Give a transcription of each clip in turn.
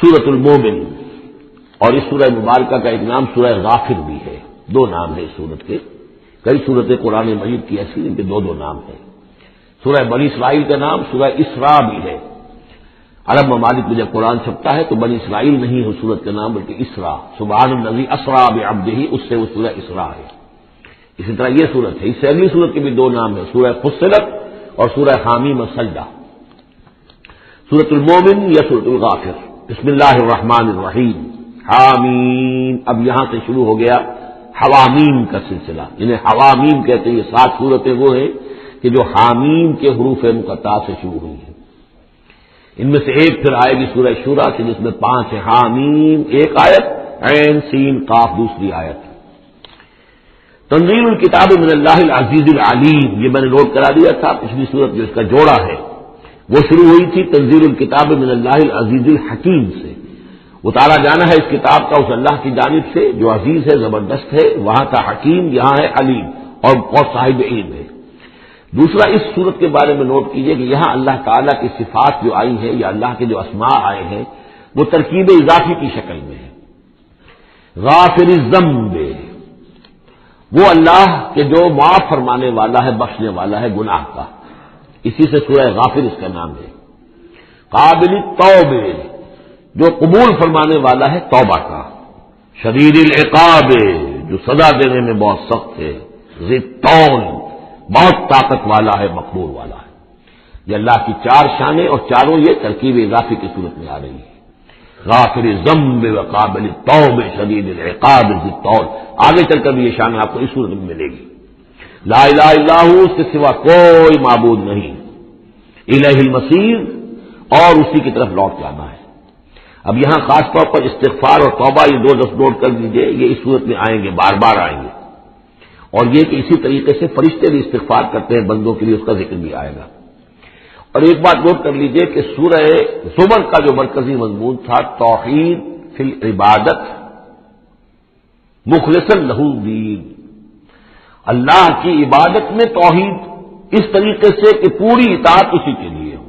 سورۃ المومن، اور اس سورہ مبارکہ کا ایک نام سورہ غافر بھی ہے، دو نام ہیں اس سورت کے۔ کئی سورتیں قرآن مجید کی ایسی ان کے دو دو نام ہیں۔ سورہ بنی اسرائیل کا نام سورہ اسراء بھی ہے۔ عرب ممالک میں جب قرآن چھپتا ہے تو بنی اسرائیل نہیں ہے سورت کا نام بلکہ اسراء، سبحان الذی اسریٰ بعبدہ، اس سے وہ سورہ اسراء ہے۔ اسی طرح یہ سورت ہے، اس سے اگلی سورت کے بھی دو نام ہیں، سورہ فصلت اور سورہ حامیم السجدہ۔ سورۃ المومن یا سورۃ الغافر۔ بسم اللہ الرحمن الرحیم، حامیم۔ اب یہاں سے شروع ہو گیا حوامیم کا سلسلہ، انہیں حوامیم کہتے ہیں۔ یہ 7 سورتیں وہ ہیں کہ جو حامیم کے حروف مقطعات سے شروع ہوئی ہیں۔ ان میں سے ایک پھر آئے گی سورہ شورى سے، جس میں 5 ہیں، حامیم ایک آیت، عین سین قاف دوسری آیت۔ تنزیل الکتاب من اللہ العزیز العلیم، یہ میں نے نوٹ کرا دیا تھا، پچھلی سورت جو اس کا جوڑا ہے وہ شروع ہوئی تھی تنزیل الکتاب من اللہ العزیز الحکیم سے، اتارا جانا ہے اس کتاب کا اس اللہ کی جانب سے جو عزیز ہے، زبردست ہے، وہاں تھا حکیم، یہاں ہے علیم اور بہت صاحب علم ہے۔ دوسرا اس صورت کے بارے میں نوٹ کیجئے کہ یہاں اللہ تعالیٰ کی صفات جو آئی ہیں یا اللہ کے جو اسماء آئے ہیں وہ ترکیب اضافی کی شکل میں ہے۔ غافر الذنب، وہ اللہ کہ جو معاف فرمانے والا ہے، بخشنے والا ہے گناہ کا، اسی سے سورہ غافر اس کا نام ہے۔ قابل التوب، جو قبول فرمانے والا ہے توبہ کا۔ شدید العقاب، جو سزا دینے میں بہت سخت ہے۔ ذی الطول، بہت طاقت والا ہے، مقبول والا ہے۔ یہ اللہ کی 4 شانیں اور چاروں یہ ترکیب اضافی کی صورت میں آ رہی ہے۔ غافر الذنب وقابل التوب شدید العقاب ذی الطول، آگے چل کر بھی یہ شان آپ کو اس صورت میں ملے گی۔ لا الہ الا ہو، اس کے سوا کوئی معبود نہیں، الیہ المصیر، اور اسی کی طرف لوٹ جانا ہے۔ اب یہاں خاص طور پر استغفار اور توبہ یہ 2 لفظ نوٹ کر لیجئے، یہ اس صورت میں آئیں گے، بار بار آئیں گے، اور یہ کہ اسی طریقے سے فرشتے بھی استغفار کرتے ہیں بندوں کے لیے، اس کا ذکر بھی آئے گا۔ اور ایک بات نوٹ کر لیجئے کہ سورہ زمر کا جو مرکزی مضمون تھا توحید فی العبادت مخلصا لہ الدین، اللہ کی عبادت میں توحید اس طریقے سے کہ پوری اطاعت اسی کے لیے ہو۔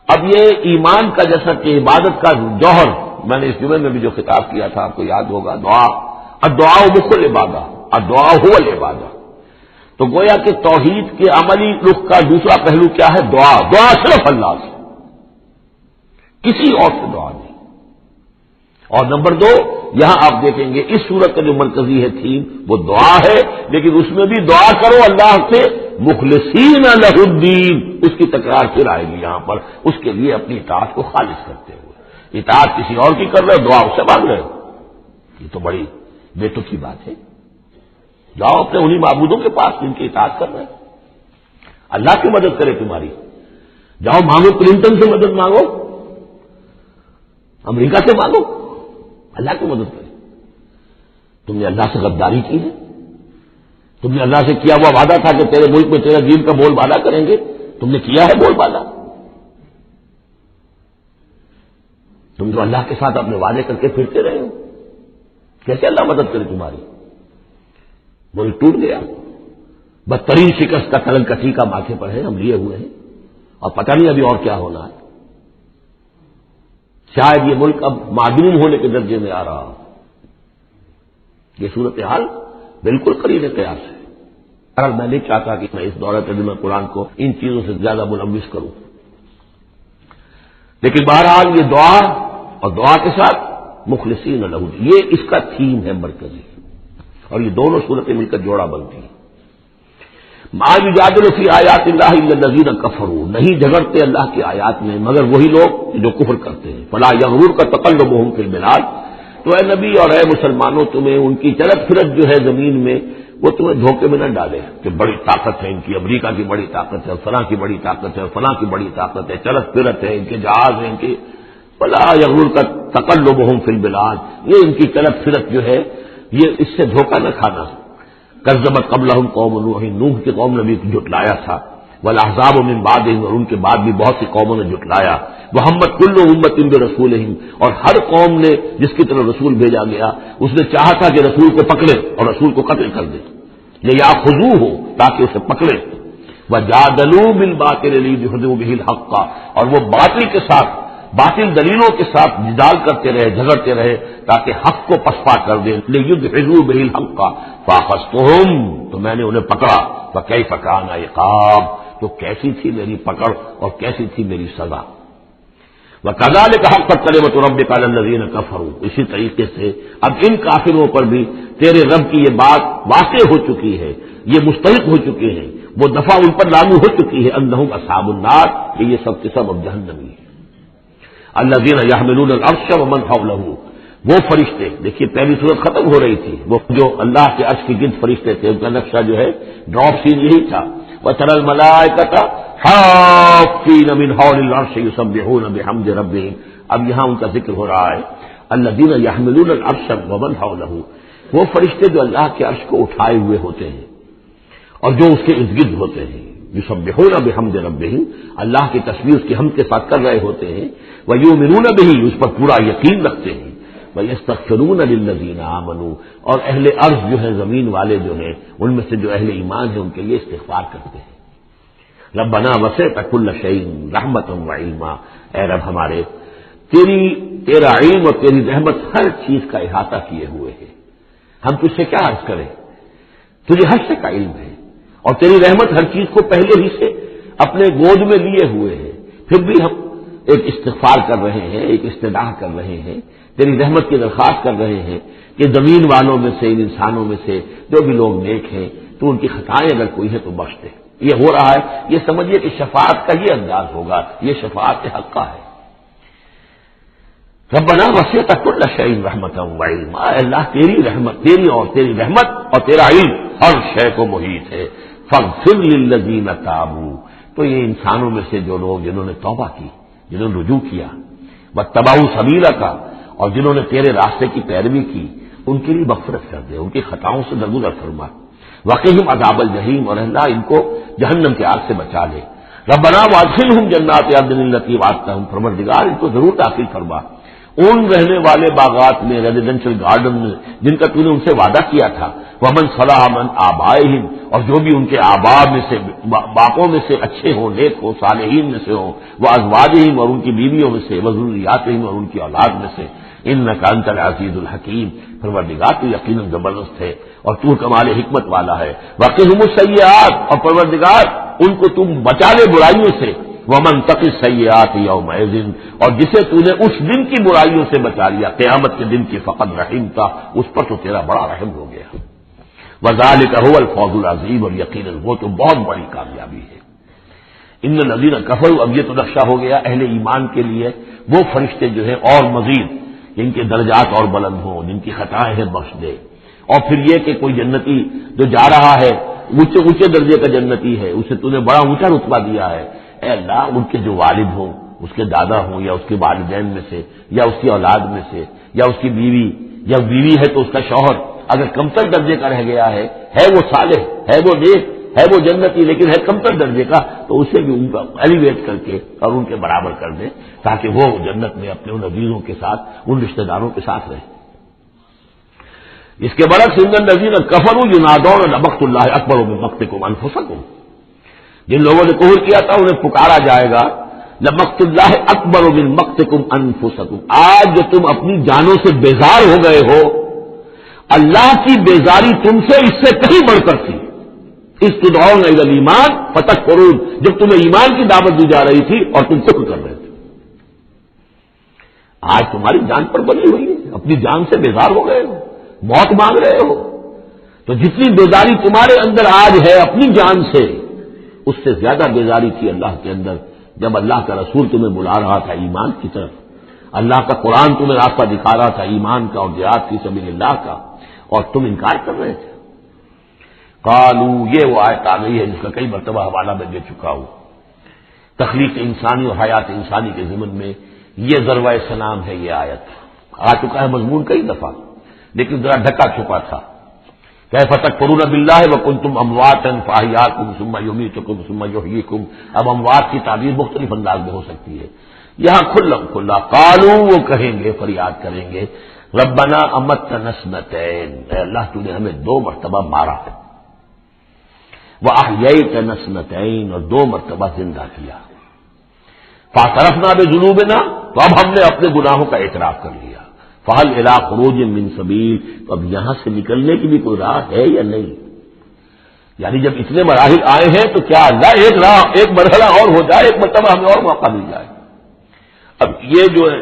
اب یہ ایمان کا جیسا کہ عبادت کا جوہر، میں نے اس جمعے میں بھی جو خطاب کیا تھا آپ کو یاد ہوگا، دعا، الدعاء مخ العبادہ، الدعاء هو العبادہ، تو گویا کہ توحید کے عملی رخ کا دوسرا پہلو کیا ہے؟ دعا، دعا صرف اللہ سے، کسی اور سے دعا نہیں۔ اور نمبر 2، یہاں آپ دیکھیں گے اس سورت کا جو مرکزی ہے تھیم وہ دعا ہے، لیکن اس میں بھی دعا کرو اللہ سے مخلصین لہ الدین، اس کی تکرار پھر آئے گی یہاں پر، اس کے لیے اپنی اطاعت کو خالص کرتے ہوئے۔ اطاعت کسی اور کی کر رہے ہو، دعا اس سے مانگ رہے ہو، یہ تو بڑی بے تک کی بات ہے۔ جاؤ اپنے انہی معبودوں کے پاس جن کی اطاعت کر رہے ہیں، اللہ کی مدد کرے تمہاری، جاؤ مانگو، کلنٹن سے مدد مانگو، امریکہ سے مانگو، اللہ کی مدد کرے۔ تم نے اللہ سے غداری کی ہے، تم نے اللہ سے کیا ہوا وعدہ تھا کہ تیرے ملک میں تیرے دین کا بول بالا کریں گے، تم نے کیا ہے بول بالا؟ تم جو اللہ کے ساتھ اپنے وعدے کر کے پھرتے رہے ہو، کیسے اللہ مدد کرے تمہاری؟ ملک ٹوٹ گیا، بدترین شکست کا تلنگ کٹھی کا ماتھے پر ہے، ہم لیے ہوئے ہیں، اور پتہ نہیں ابھی اور کیا ہونا ہے۔ شاید یہ ملک اب معدوم ہونے کے درجے میں آ رہا ہو۔ یہ صورتحال بالکل قریب قیاس ہے۔ اور میں نہیں چاہتا کہ میں اس دورہ ترجمہ قرآن کو ان چیزوں سے زیادہ ملوث کروں، لیکن بہرحال یہ دعا اور دعا کے ساتھ مخلصین لہ الدین، یہ اس کا تھیم ہے مرکزی، اور یہ دونوں صورتیں مل کر جوڑا بنتی ہیں۔ ما یجادل فی آیات اللہ الا الذین کفروا، نہیں جھگڑتے اللہ کی آیات میں مگر وہی لوگ جو کفر کرتے ہیں۔ فلا یغررک تقلبهم فی البلاد، تو اے نبی اور اے مسلمانوں تمہیں ان کی چلت پھرت جو ہے زمین میں وہ تمہیں دھوکے میں نہ ڈالے کہ بڑی طاقت ہے ان کی، امریکہ کی بڑی طاقت ہے، فلاں کی بڑی طاقت ہے، فلاں کی بڑی طاقت ہے، چلت پھرت ہے، ان کے جہاز ہیں، ان کی فلا یغررک تقلبهم فی البلاد، یہ ان کی چلت پھرت جو ہے یہ اس سے دھوکہ نہ کھانا۔ کذبت قبلہم قوم نوح، نوح کی قوم نے بھی جھٹلایا تھا، والاحزاب من بعدہم، اور ان کے بعد بھی بہت سی قوموں نے جھٹلایا۔ وہمت کل امت برسولہم، اور ہر قوم نے جس کی طرف رسول بھیجا گیا اس نے چاہا تھا کہ رسول کو پکڑے اور رسول کو قتل کر دے، یہ یاخذوہ ہو تاکہ اسے پکڑے۔ وجادلوا بالباطل لیدحضوا بہ الحق، اور وہ باطل کے ساتھ باطل دلیلوں کے ساتھ جدال کرتے رہے، جھگڑتے رہے تاکہ حق کو پسپا کر دیں، لیدحضوا بہ الحق فاخذتهم، تو میں نے انہیں پکڑا، فکیف کان عقاب، تو کیسی تھی میری پکڑ اور کیسی تھی میری سزا۔ وَكَذَلِكَ حَقَّتْ كَلِمَةُ رَبِّكَ عَلَى الَّذِينَ كَفَرُوا، اسی طریقے سے اب ان کافروں پر بھی تیرے رب کی یہ بات واقع ہو چکی ہے، یہ مستحق ہو چکے ہیں، وہ دفعہ ان پر لاگو ہو چکی ہے، انہم اصحاب النار، کہ یہ سب کے سب اب جہنمی ہیں۔ الذین یحملون العرش ومن حولہ، وہ فرشتے، دیکھیے پہلی صورت ختم ہو رہی تھی، وہ جو اللہ کے عرش کے گرد فرشتے تھے، ان کا نقشہ جو ہے ڈراپ سین یہی تھا، وَتَرَى الْمَلَائِكَةَ حَافِّينَ مِنْ حَوْلِ الْعَرْشِ يُسَبِّحُونَ بِحَمْدِ رَبِّهِمْ، اب یہاں ان کا ذکر ہو رہا ہے، الذین یحملون العرش ومن حولہ، وہ فرشتے جو اللہ کے عرش کو اٹھائے ہوئے ہوتے ہیں اور جو اس کے ارد گرد ہوتے ہیں، یسبحون بحمد ربہم، اللہ کی تسبیح اس کی حمد کے ساتھ کر رہے ہوتے ہیں، ویؤمنون بہ، اس پر پورا یقین رکھتے ہیں، ویستغفرون للذین آمنوا، اور اہل ارض جو ہے، زمین والے جو ہیں، ان میں سے جو اہل ایمان ہیں ان کے لیے استغفار کرتے ہیں۔ ربنا وسعت کل شیء رحمۃ وعلما، اے رب ہمارے، تیرا علم اور تیری رحمت ہر چیز کا احاطہ کیے ہوئے ہے، ہم تجھ سے کیا عرض کریں، تجھے ہر شے کا علم ہے، اور تیری رحمت ہر چیز کو پہلے ہی سے اپنے گود میں لیے ہوئے ہے، پھر بھی ہم ایک استغفار کر رہے ہیں، ایک استدعا کر رہے ہیں، تیری رحمت کی درخواست کر رہے ہیں کہ زمین والوں میں سے، ان انسانوں میں سے جو بھی لوگ نیک ہیں، تو ان کی خطائیں اگر کوئی ہے تو بخش دے۔ یہ ہو رہا ہے، یہ سمجھیے کہ شفاعت کا یہ انداز ہوگا، یہ شفاعت حقہ ہے۔ ربنا وسعت کل شیء رحمۃ وعلما، اے اللہ تیری رحمت، تیری رحمت اور تیرا علم ہر شے کو محیط ہے۔ فاغفر للذین تابوا، تو یہ انسانوں میں سے جو لوگ جنہوں نے توبہ کی، جنہوں نے رجوع کیا، واتبعوا سبیلک، اور جنہوں نے تیرے راستے کی پیروی کی، ان کے لیے مغفرت کر دے، ان کی خطاؤں سے درگزر فرما، وقہم عذاب الجحیم، اور اللہ ان کو جہنم کی آگ سے بچا لے۔ ربنا وادخلہم جنات عدن التی وعدتہم، پروردگار ان کو ضرور داخل فرما ان رہنے والے باغات میں، ریزیڈینشل گارڈن میں، جن کا تو نے ان سے وعدہ کیا تھا، ومن صلح من آبائہم، اور جو بھی ان کے آباء میں سے، باپوں میں سے اچھے ہوں، نیک ہوں، صالحین میں سے ہوں، وہ ازواجہم، اور ان کی بیویوں میں سے، وذریاتہم، اور ان کی اولاد میں سے، انک انت العزیز الحکیم، پروردگار تو یقیناً زبردست ہے اور تو کمال حکمت والا ہے۔ وقہم السیئات، اور پروردگار ان کو تم بچا لے برائیوں سے، ومن تق السیئات یومئذ، اور جسے تو نے اس دن کی برائیوں سے بچا لیا، قیامت کے دن کی، فقد رحمتا، اس پر تو تیرا بڑا رحم ہو گیا۔ وذالک هو الفوز العظیم، اور یقیناً وہ تو بہت بڑی کامیابی ہے۔ ان الذین کفروا، اب یہ تو نقشہ ہو گیا اہل ایمان کے لیے، وہ فرشتے جو ہیں اور مزید جن کے درجات اور بلند ہوں، جن کی خطائیں ہیں بخش دے، اور پھر یہ کہ کوئی جنتی جو جا رہا ہے اونچے اونچے درجے کا جنتی ہے، اسے تو نے بڑا اونچا رتبہ دیا ہے، اے اللہ ان کے جو والد ہوں، اس کے دادا ہوں، یا اس کے والدین میں سے، یا اس کی اولاد میں سے، یا اس کی بیوی، یا بیوی ہے تو اس کا شوہر اگر کمتر درجے کا رہ گیا ہے وہ صالح، ہے وہ نیک، ہے وہ جنتی، لیکن ہے کمتر درجے کا، تو اسے بھی ان کا ایلیویٹ کر کے اور ان کے برابر کر دیں، تاکہ وہ جنت میں اپنے ان عزیزوں کے ساتھ، ان رشتہ داروں کے ساتھ رہے۔ اس کے برعکس ان الذین کفروا ینادون لمقت اللہ اکبر من مقتکم انفسکم، جن لوگوں نے کفر کیا تھا انہیں پکارا جائے گا، لمقت اللہ اکبر من مقتکم انفسکم، آج جو تم اپنی جانوں سے بیزار ہو گئے ہو، اللہ کی بیزاری تم سے اس سے کہیں بڑھ کر تھی۔ اس تدعون الی الایمان فتکفرون، جب تمہیں ایمان کی دعوت دی جا رہی تھی اور تم کفر کر رہے تھے، آج تمہاری جان پر بنی ہوئی ہے، اپنی جان سے بیزار ہو گئے ہو، موت مانگ رہے ہو، تو جتنی بیزاری تمہارے اندر آج ہے اپنی جان سے، اس سے زیادہ بیزاری تھی اللہ کے اندر جب اللہ کا رسول تمہیں بلا رہا تھا ایمان کی طرف، اللہ کا قرآن تمہیں راستہ دکھا رہا تھا ایمان کا اور جہاد فی سبیل اللہ کا، اور تم انکار کر رہے تھے۔ قالو، یہ وہ آیت آ گئی ہے جس کا کئی مرتبہ حوالہ میں دے چکا ہوں، تخلیق انسانی اور حیات انسانی کے ضمن میں یہ ذروہ سلام ہے، یہ آیت آ چکا ہے مضمون کئی دفعہ، لیکن ذرا ڈھکا چھپا تھا۔ کیف تکفرون باللہ وکنتم امواتا فاحیاکم ثم یمیتکم ثم یحییکم، اب اموات کی تعبیر مختلف انداز میں ہو سکتی ہے، یہاں کھلا قالو، وہ کہیں گے، فریاد کریں گے، ربنا امتنا اثنتین، اے اللہ تو نے ہمیں 2 مرتبہ مارا، وَأَحْيَيْتَنَا اثْنَتَيْنِ، اور 2 مرتبہ زندہ کیا، فَاعْتَرَفْنَا بِذُنُوبِنَا، تو اب ہم نے اپنے گناہوں کا اعتراف کر لیا. فہل الی خروج من سبیل، تو اب یہاں سے نکلنے کی بھی کوئی راہ ہے یا نہیں؟ یعنی جب اتنے مراحل آئے ہیں تو کیا اللہ ایک راہ، ایک مرحلہ اور ہو جائے، ایک مرتبہ ہمیں اور موقع مل جائے. اب یہ جو ہے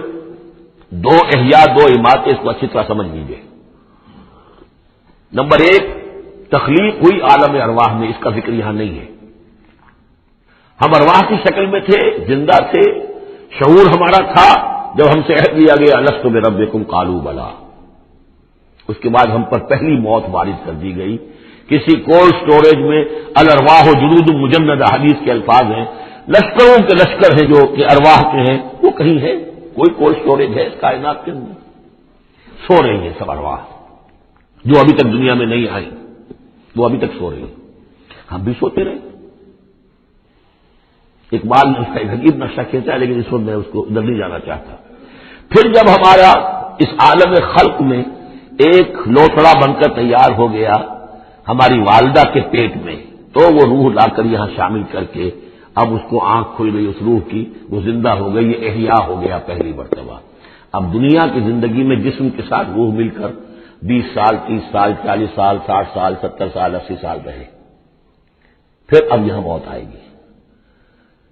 دو احیاء، دو اماتیں، اس کو اچھی طرح سمجھ لیجیے. نمبر ایک، تخلیق ہوئی عالم ارواح میں، اس کا ذکر یہاں نہیں ہے. ہم ارواح کی شکل میں تھے، زندہ تھے، شعور ہمارا تھا. جب ہم سے عہد لیا گیا الست بربکم قالوا بلا، اس کے بعد ہم پر پہلی موت وارد کر دی گئی. کسی کولڈ سٹوریج میں الارواح جنود مجندہ حدیث کے الفاظ ہیں، لشکروں کے لشکر ہیں جو کہ ارواح کے ہیں، وہ کہیں ہے؟ کوئی کولڈ سٹوریج ہے اس کائنات کے اندر؟ سو رہی ہیں سب ارواح جو ابھی تک دنیا میں نہیں آئی، وہ ابھی تک سو رہی ہیں. ہم بھی سوتے رہے. اقبال نے اس کا ایک عجیب نقشہ کھینچا ہے، لیکن اس وقت میں اس کو ادھر نہیں جانا چاہتا. پھر جب ہمارا اس عالم خلق میں ایک لوتڑا بن کر تیار ہو گیا ہماری والدہ کے پیٹ میں، تو وہ روح لا کر یہاں شامل کر کے اب اس کو آنکھ کھل گئی اس روح کی، وہ زندہ ہو گئی، یہ احیاء ہو گیا پہلی مرتبہ. اب دنیا کی زندگی میں جسم کے ساتھ روح مل کر 20 سال 30 سال 40 سال 60 سال 70 سال 80 سال رہے. پھر اب یہاں موت آئے گی.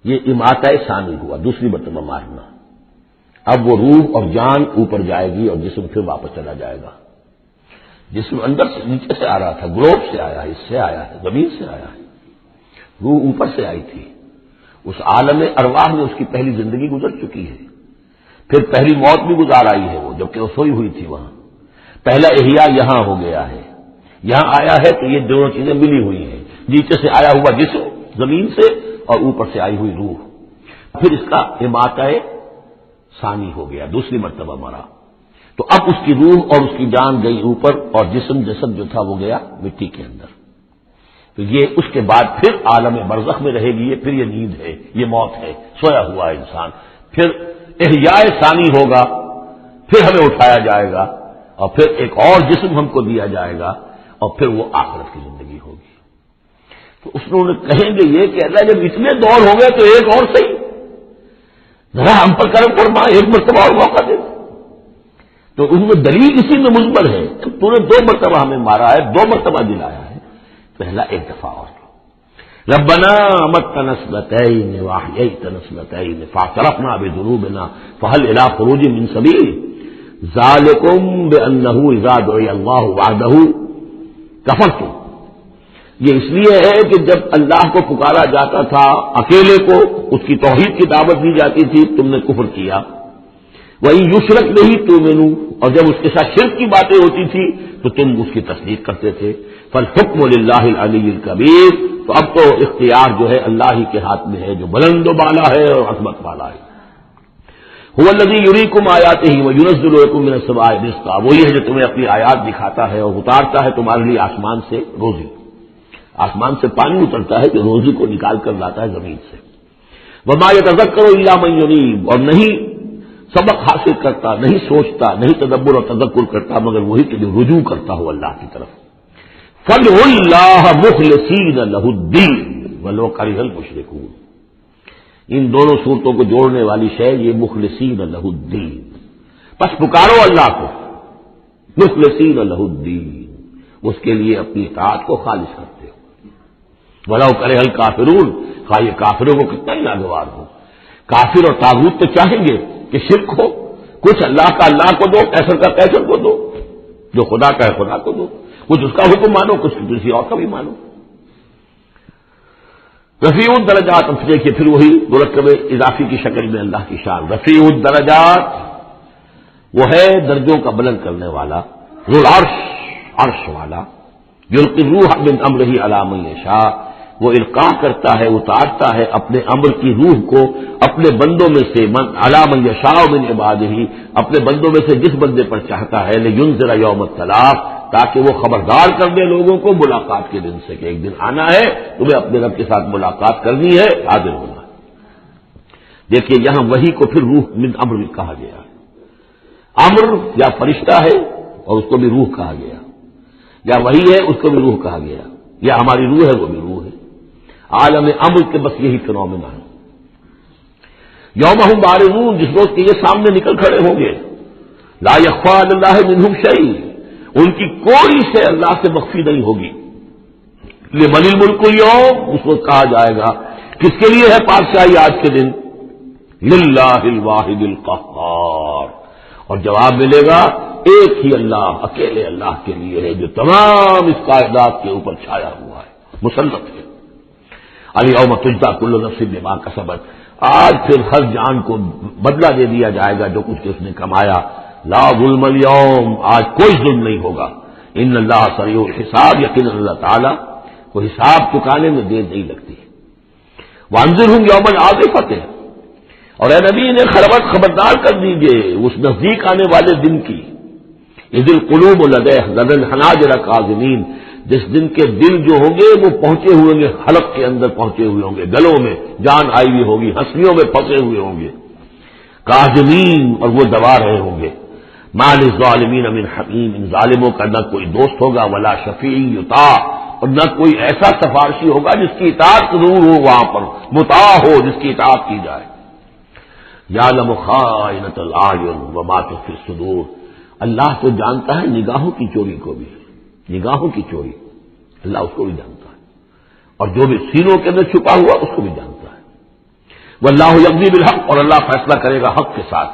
یہ اماتہ ثانی ہوا، دوسری مرتبہ مارنا. اب وہ روح اور جان اوپر جائے گی اور جسم پھر واپس چلا جائے گا. جسم اندر سے نیچے سے آ رہا تھا، گلوب سے آیا ہے، اس سے آیا ہے، زمین سے آیا ہے. روح اوپر سے آئی تھی. اس عالم ارواح میں اس کی پہلی زندگی گزر چکی ہے. پھر پہلی موت بھی گزار آئی ہے وہ، جبکہ وہ سوئی ہوئی تھی وہاں. پہلا احیاء یہاں ہو گیا ہے، یہاں آیا ہے تو یہ دونوں چیزیں ملی ہوئی ہیں، نیچے سے آیا ہوا جسم زمین سے اور اوپر سے آئی ہوئی روح. پھر اس کا اماتہ ثانی ہو گیا، دوسری مرتبہ مرا. تو اب اس کی روح اور اس کی جان گئی اوپر اور جسم جسد جو تھا وہ گیا مٹی کے اندر. تو یہ اس کے بعد پھر عالم برزخ میں رہے گی. یہ پھر یہ نیند ہے، یہ موت ہے، سویا ہوا انسان. پھر احیاء ثانی ہوگا، پھر ہمیں اٹھایا جائے گا اور پھر ایک اور جسم ہم کو دیا جائے گا اور پھر وہ آخرت کی زندگی ہوگی. تو اس نے کہیں گے یہ کہ اللہ جب اتنے دور ہو گئے تو ایک اور صحیح، ذرا ہم پر کرم فرما، ایک مرتبہ اور موقع دے. تو ان میں دلیل اسی میں مجمل ہے. تو نے 2 مرتبہ ہمیں مارا ہے، 2 مرتبہ دلایا ہے، پہلا ایک دفعہ اور. ربنا امتنا اثنتین واحییتنا اثنتین فاعترفنا بذنوبنا فهل الى خروج من سبیل ذالکم بانه اذا دعی اللہ وحدہ کفرتم. یہ اس لیے ہے کہ جب اللہ کو پکارا جاتا تھا اکیلے کو، اس کی توحید کی دعوت دی جاتی تھی، تم نے کفر کیا. وہی یشرک نہیں تؤمنوا، اور جب اس کے ساتھ شرک کی باتیں ہوتی تھی تو تم اس کی تصدیق کرتے تھے. فالحکم للہ العلی الکبیر، تو اب تو اختیار جو ہے اللہ ہی کے ہاتھ میں ہے جو بلند و بالا ہے اور عظمت والا ہے. هو الذی یریکم آیاتہ وینزل لکم من السماء رزقا، وہی ہے جو تمہیں اپنی آیات دکھاتا ہے اور اتارتا ہے تمہارے لیے آسمان سے روزی. آسمان سے پانی اترتا ہے جو روزی کو نکال کر لاتا ہے زمین سے. وما یتذکر الا من ینیب، اور نہیں سبق حاصل کرتا، نہیں سوچتا، نہیں تدبر اور تذکر کرتا مگر وہی کہ جو رجوع کرتا ہو اللہ کی طرف. فادعوا اللہ مخلصین لہ الدین ولو کرہ المشرکون. ان دونوں صورتوں کو جوڑنے والی شے یہ مخلصین لہ الدین، بس پکارو اللہ کو مخلصین لہ الدین، اس کے لیے اپنی اطاعت کو خالص کرتے ہو. ولو کرہ الکافرون، خواہ یہ کافروں کو کتنا ہی ناگوار ہو. کافر اور طاغوت تو چاہیں گے کہ شرک ہو، کچھ اللہ کا اللہ کو دو، کیسر کا کیسر کو دو، جو خدا کا ہے خدا کو دو، کچھ اس کا حکم مانو، کچھ کسی اور کا بھی مانو. رفیع الدرجات، اب دیکھیے پھر وہی مرکب اضافی کی شکل میں اللہ کی شان. رفیع الدرجات وہ ہے درجوں کا بلند کرنے والا، ذو العرش، عرش والا. یلقی الروح من امرہ علی من یشاء، وہ القاء کرتا ہے، اتارتا ہے اپنے امر کی روح کو اپنے بندوں میں سے، علی من یشاء من عبادہ، اپنے بندوں میں سے جس بندے پر چاہتا ہے، لینذر یوم الطلاق، تاکہ وہ خبردار کر دے لوگوں کو ملاقات کے دن سے کہ ایک دن آنا ہے، تمہیں اپنے رب کے ساتھ ملاقات کرنی ہے، حاضر ہونا. دیکھیے یہاں وحی کو پھر روح من امر بھی کہا گیا. امر یا فرشتہ ہے اور اس کو بھی روح کہا گیا، یا وحی ہے اس کو بھی روح کہا گیا، یا ہماری روح ہے وہ بھی روح ہے. عالم امر کے بس یہی فنومنا ہے. یوم ہم بارزون، جس روز کے یہ سامنے نکل کھڑے ہوں گے، لا یخفی علی اللہ منہم شیء، ان کی کوئی شے اللہ سے مخفی نہیں ہوگی. لمن الملک اليوم، اس وقت کہا جائے گا کس کے لیے ہے بادشاہی آج کے دن؟ للہ الواحد القہار، اور جواب ملے گا ایک ہی اللہ، اکیلے اللہ کے لیے ہے جو تمام اس کائنات کے اوپر چھایا ہوا ہے، مسلط ہے. الیوم تجزی کل نفس بما کسبت، آج پھر ہر جان کو بدلہ دے دیا جائے گا جو کچھ کہ اس نے کمایا. لا ظلم اليوم، آج کوئی ظلم نہیں ہوگا. ان اللہ سریع الحساب، یقینا اللہ تعالیٰ کو حساب چکانے میں دیر نہیں لگتی. وانذرہم یوم العاصفۃ، اور اے نبی انہیں خبردار کر دیجیے اس نزدیک آنے والے دن کی. اذ القلوب لدى الحناجر کاظمین، جس دن کے دل جو ہوں گے وہ پہنچے ہوئے ہوں گے، حلق کے اندر پہنچے ہوئے ہوں گے، گلوں میں جان آئی ہوئی ہوگی، ہنسلیوں میں پھنسے ہوئے ہوں گے. کاظمین، اور وہ دبا رہے ہوں گے. ما للظالمین من حمیم، ان ظالموں کا نہ کوئی دوست ہوگا، ولا شفیع یطاع، اور نہ کوئی ایسا سفارشی ہوگا جس کی اطاعت ضرور ہو، وہاں پر مطاع ہو، جس کی اطاعت کی جائے. یعلم خائنۃ الاعین وما تخفی الصدور، اللہ تو جانتا ہے نگاہوں کی چوری کو بھی، نگاہوں کی چوری اللہ اس کو بھی جانتا ہے، اور جو بھی سینوں کے اندر چھپا ہوا اس کو بھی جانتا ہے. واللہ یقضی بالحق، اور اللہ فیصلہ کرے گا حق کے ساتھ.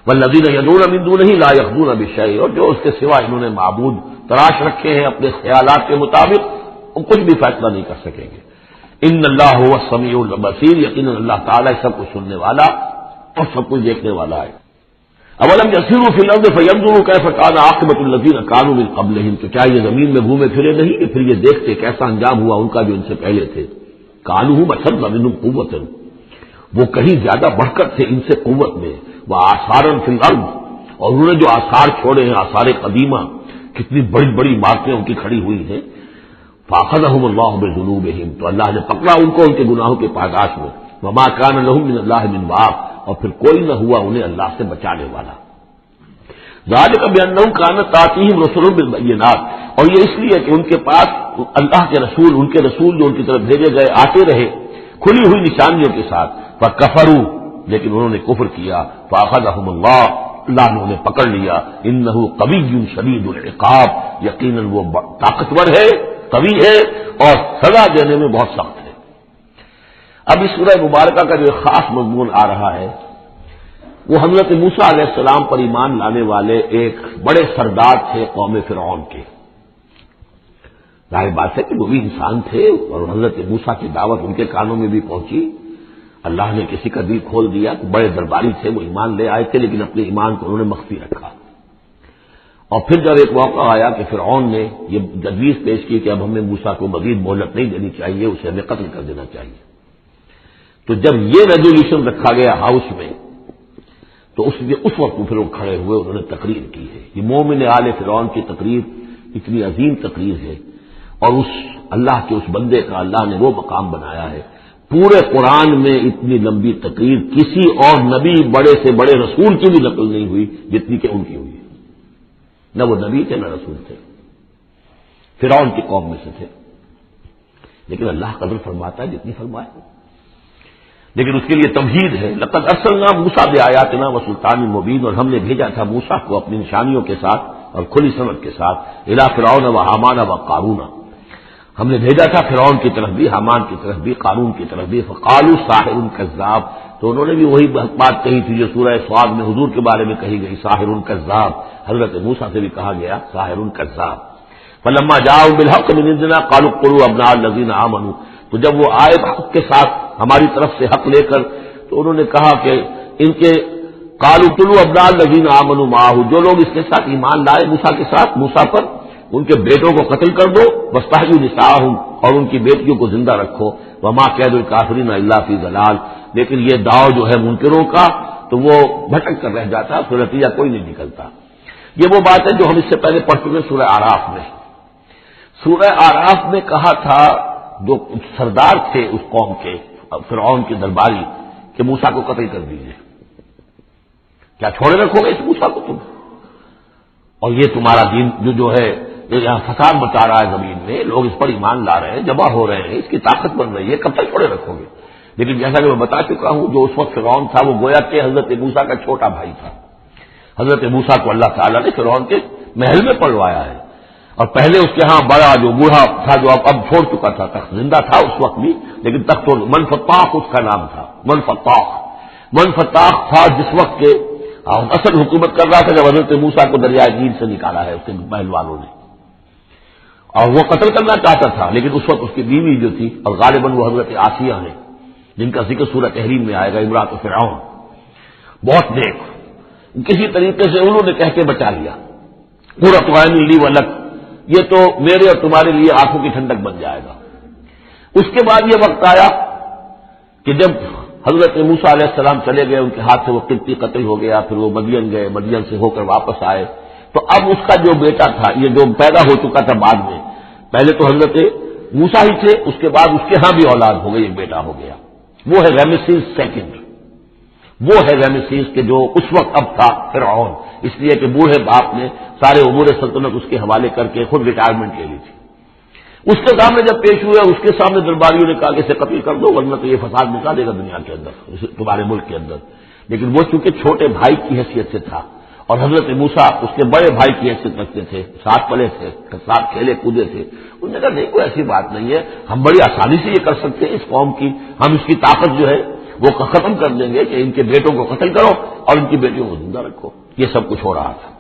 والذین یدعون من دونہ لا یقضون بشیء، اور جو اس کے سوا انہوں نے معبود تراش رکھے ہیں اپنے خیالات کے مطابق، وہ کچھ بھی فیصلہ نہیں کر سکیں گے. ان اللہ هو السمیع البصیر، یقینا اللہ تعالیٰ سب کچھ سننے والا اور سب کچھ دیکھنے والا ہے. اولم یسیروا فی الارض فینظروا کیف کان عاقبۃ الذین کانوا من قبلہم، تو کیا یہ زمین میں گھومے پھرے نہیں کہ پھر یہ دیکھتے کیسا انجام ہوا ان کا جو ان سے پہلے تھے. کانوا اشد منہم قوۃ، وہ کہیں زیادہ بڑھ کر تھے ان سے قوت میں. وہ آثارا فی الارض، اور انہوں نے جو آثار چھوڑے ہیں، آثار قدیمہ، کتنی بڑی بڑی عمارتیں ان کی کھڑی ہوئی ہیں. فاخذہم اللہ بذنوبہم، تو اللہ نے پکڑا ان کو ان کے گناہوں کے پاداش میں. وما کان لہم من اللہ من واق، اور پھر کوئی نہ ہوا انہیں اللہ سے بچانے والا. ذالک بانہم کانت تاتیہم رسلہم بالبینات، اور یہ اس لیے کہ ان کے پاس اللہ کے رسول، ان کے رسول جو ان کی طرف بھیجے گئے آتے رہے کھلی ہوئی نشانیوں کے ساتھ. فکفروا، لیکن انہوں نے کفر کیا. فاخذہم اللہ، اللہ نے انہیں پکڑ لیا. انہ قوی شدید العقاب، یقیناً وہ طاقتور ہے، قوی ہے، اور سزا دینے میں بہت سخت ہے. اب اس سورہ مبارکہ کا جو خاص مضمون آ رہا ہے وہ حضرت موسیٰ علیہ السلام پر ایمان لانے والے ایک بڑے سردار تھے قوم فرعون کے. ظاہر بات ہے کہ وہ بھی انسان تھے، اور حضرت موسیٰ کی دعوت ان کے کانوں میں بھی پہنچی. اللہ نے کسی کا دل کھول دیا، بڑے درباری تھے، وہ ایمان لے آئے تھے، لیکن اپنے ایمان کو انہوں نے مخفی رکھا. اور پھر جب ایک موقع آیا کہ فرعون نے یہ تجویز پیش کی کہ اب ہمیں موسیٰ کو مزید مہلت نہیں دینی چاہیے، اسے ہمیں قتل کر دینا چاہیے، تو جب یہ ریزولوشن رکھا گیا ہاؤس میں، تو اس وقت پھر وہ کھڑے ہوئے، انہوں نے تقریر کی ہے. یہ مومن آل فرعون کی تقریر اتنی عظیم تقریر ہے، اور اس اللہ کے اس بندے کا اللہ نے وہ مقام بنایا ہے. پورے قرآن میں اتنی لمبی تقریر کسی اور نبی، بڑے سے بڑے رسول کی بھی نقل نہیں ہوئی جتنی کہ ان کی ہوئی ہے. نہ وہ نبی تھے نہ رسول تھے، فرعون کی قوم میں سے تھے، لیکن اللہ قدر فرماتا ہے جتنی فرمائے. لیکن اس کے لیے تمہید ہے. لقد ارسلنا موسیٰ بآیاتنا وسلطان مبین، اور ہم نے بھیجا تھا موسیٰ کو اپنی نشانیوں کے ساتھ اور کھلی سند کے ساتھ. الی فرعون و حامان و قارون، ہم نے بھیجا تھا فرعون کی طرف بھی، حامان کی طرف بھی، قارون کی طرف بھی. فقالوا ساحر کذاب، تو انہوں نے بھی وہی بات کہی تھی جو سورہ صاد میں حضور کے بارے میں کہی گئی، ساحر کذاب. حضرت موسیٰ سے بھی کہا گیا ساحر کذاب. فلما جاءوا بالحق من عندنا قالوا اقتلوا ابناء الذين آمنوا، تو جب وہ آئے حق کے ساتھ ہماری طرف سے حق لے کر، تو انہوں نے کہا کہ ان کے قالوا اقتلوا ابناء الذين آمنوا معه، جو لوگ اس کے ساتھ ایمان لائے موسیٰ کے ساتھ، موسیٰ پر، ان کے بیٹوں کو قتل کر دو. واستحيوا نساءهم، اور ان کی بیٹیوں کو زندہ رکھو. وما كيد الكافرين الا في ضلال، لیکن یہ داؤ جو ہے منکروں کا تو وہ بھٹک کر رہ جاتا، اس کا نتیجہ کوئی نہیں نکلتا. یہ وہ بات ہے جو ہم اس سے پہلے پڑھ چکے سورہ اعراف میں. سورہ اعراف میں کہا تھا جو سردار تھے اس قوم کے، فرعون کے درباری، کہ موسیٰ کو قتل کر دیجیے. کیا چھوڑے رکھو گے اس موسیٰ کو تم؟ اور یہ تمہارا دین جو ہے یہاں فساد مچا رہا ہے زمین میں، لوگ اس پر ایمان لا رہے ہیں، جمع ہو رہے ہیں، اس کی طاقت بن رہی ہے، کب تک چھوڑے رکھو گے؟ لیکن جیسا کہ میں بتا چکا ہوں جو اس وقت فرعون تھا وہ گویا کہ حضرت موسیٰ کا چھوٹا بھائی تھا. حضرت موسیٰ کو اللہ تعالیٰ نے فرعون کے محل میں پڑھوایا ہے، اور پہلے اس کے ہاں بڑا جو بوڑھا تھا جو اب چھوڑ چکا تھا، تخت زندہ تھا اس وقت بھی لیکن تخت منفتاح اس کا نام تھا. منفتاح تھا جس وقت کے اصل حکومت کر رہا تھا جب حضرت موسیٰ کو دریائے نیل سے نکالا ہے اس کے محل والوں نے، اور وہ قتل کرنا چاہتا تھا. لیکن اس وقت اس کی بیوی جو تھی، اور غالباً وہ حضرت آسیہ ہیں جن کا ذکر سورہ تحریم میں آئے گا، امراۃ فرعون، بہت نیک، کسی طریقے سے انہوں نے کہہ کے بچا لیا. قرۃ عین لی ولک، یہ تو میرے اور تمہارے لیے آنکھوں کی ٹھنڈک بن جائے گا. اس کے بعد یہ وقت آیا کہ جب حضرت موسیٰ علیہ السلام چلے گئے، ان کے ہاتھ سے وہ قبطی قتل ہو گیا، پھر وہ مدین گئے، مدین سے ہو کر واپس آئے، تو اب اس کا جو بیٹا تھا، یہ جو پیدا ہو چکا تھا بعد میں، پہلے تو حضرت موسیٰ ہی تھے، اس کے بعد اس کے ہاں بھی اولاد ہو گئی، ایک بیٹا ہو گیا، وہ ہے رامسیس سیکنڈ. وہ ہے رامسیس کہ جو اس وقت اب تھا فرعون، اس لیے کہ بوڑھے باپ نے سارے امور سلطنت اس کے حوالے کر کے خود ریٹائرمنٹ لے لی تھی. اس کے سامنے جب پیش ہوئے، اس کے سامنے درباریوں نے کہا کہ اسے قتل کر دو ورنہ تو یہ فساد مچا دے گا دنیا کے اندر، تمہارے ملک کے اندر. لیکن وہ چونکہ چھوٹے بھائی کی حیثیت سے تھا، اور حضرت موسیٰ اس کے بڑے بھائی کی حیثیت رکھتے تھے، ساتھ پلے تھے، ساتھ کھیلے کودے تھے. انہوں نے کہا نہیں، کوئی ایسی بات نہیں ہے، ہم بڑی آسانی سے یہ کر سکتے ہیں، اس قوم کی ہم اس کی طاقت جو ہے وہ ختم کر دیں گے کہ ان کے بیٹوں کو قتل کرو اور ان کی بیٹیوں کو زندہ رکھو. یہ سب کچھ ہو رہا تھا.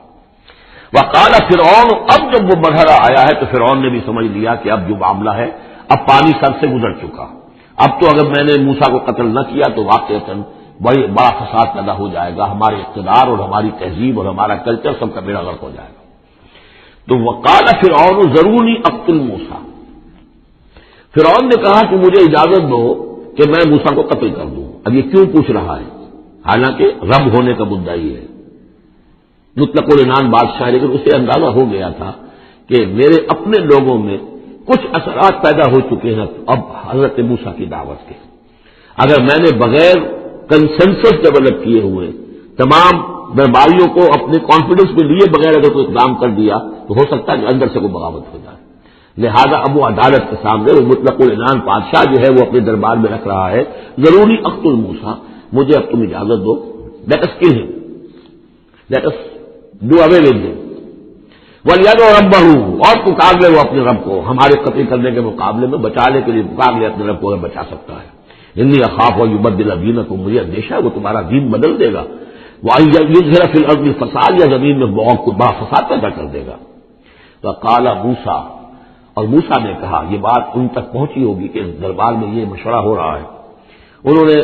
وقال فرعون، اب جب وہ مرحلہ آیا ہے تو فرعون نے بھی سمجھ لیا کہ اب جو معاملہ ہے اب پانی سر سے گزر چکا، اب تو اگر میں نے موسیٰ کو قتل نہ کیا تو واقعتاً بڑا فساد پیدا ہو جائے گا، ہمارے اقتدار اور ہماری تہذیب اور ہمارا کلچر سب کا بیڑا غرق ہو جائے گا. تو وقال فرعون ضرونی اقتل موسیٰ، فرعون نے کہا کہ مجھے اجازت دو کہ میں موسیٰ کو قتل کر دوں. اب یہ کیوں پوچھ رہا ہے؟ حالانکہ رب ہونے کا مدعی ہے، مطلق العنان بادشاہ، لیکن اسے اندازہ ہو گیا تھا کہ میرے اپنے لوگوں میں کچھ اثرات پیدا ہو چکے ہیں اب حضرت موسیٰ کی دعوت کے. اگر میں نے بغیر کنسنسس ڈیولپ کیے ہوئے تمام درباریوں کو اپنے کانفیڈنس میں لیے بغیر اگر کوئی اقدام کر دیا تو ہو سکتا ہے کہ اندر سے کوئی بغاوت ہو جائے. لہذا اب وہ عدالت کے سامنے وہ مطلق العنان بادشاہ جو ہے وہ اپنے دربار میں رکھ رہا ہے ضروری اقتل موسیٰ، مجھے اب تم اجازت دو، late us kill him, let us do away with him, وَلْيَدْعُ رَبَّهُ، اور پکار لے وہ اپنے رب کو، ہمارے قتل کرنے کے مقابلے میں بچانے کے لیے پکار لے اپنے رب کو، اگر بچا سکتا ہے. انی اخاف ان یبدل دینکم، مجھے اندیشہ ہے وہ تمہارا دین بدل دے گا، وَأَن یظہر فی الارض الفساد، یا زمین میں بہت بڑا فساد پیدا کر دے گا. وقال موسیٰ، اور موسیٰ نے کہا، یہ بات ان تک پہنچی ہوگی کہ دربار میں یہ مشورہ ہو رہا ہے. انہوں نے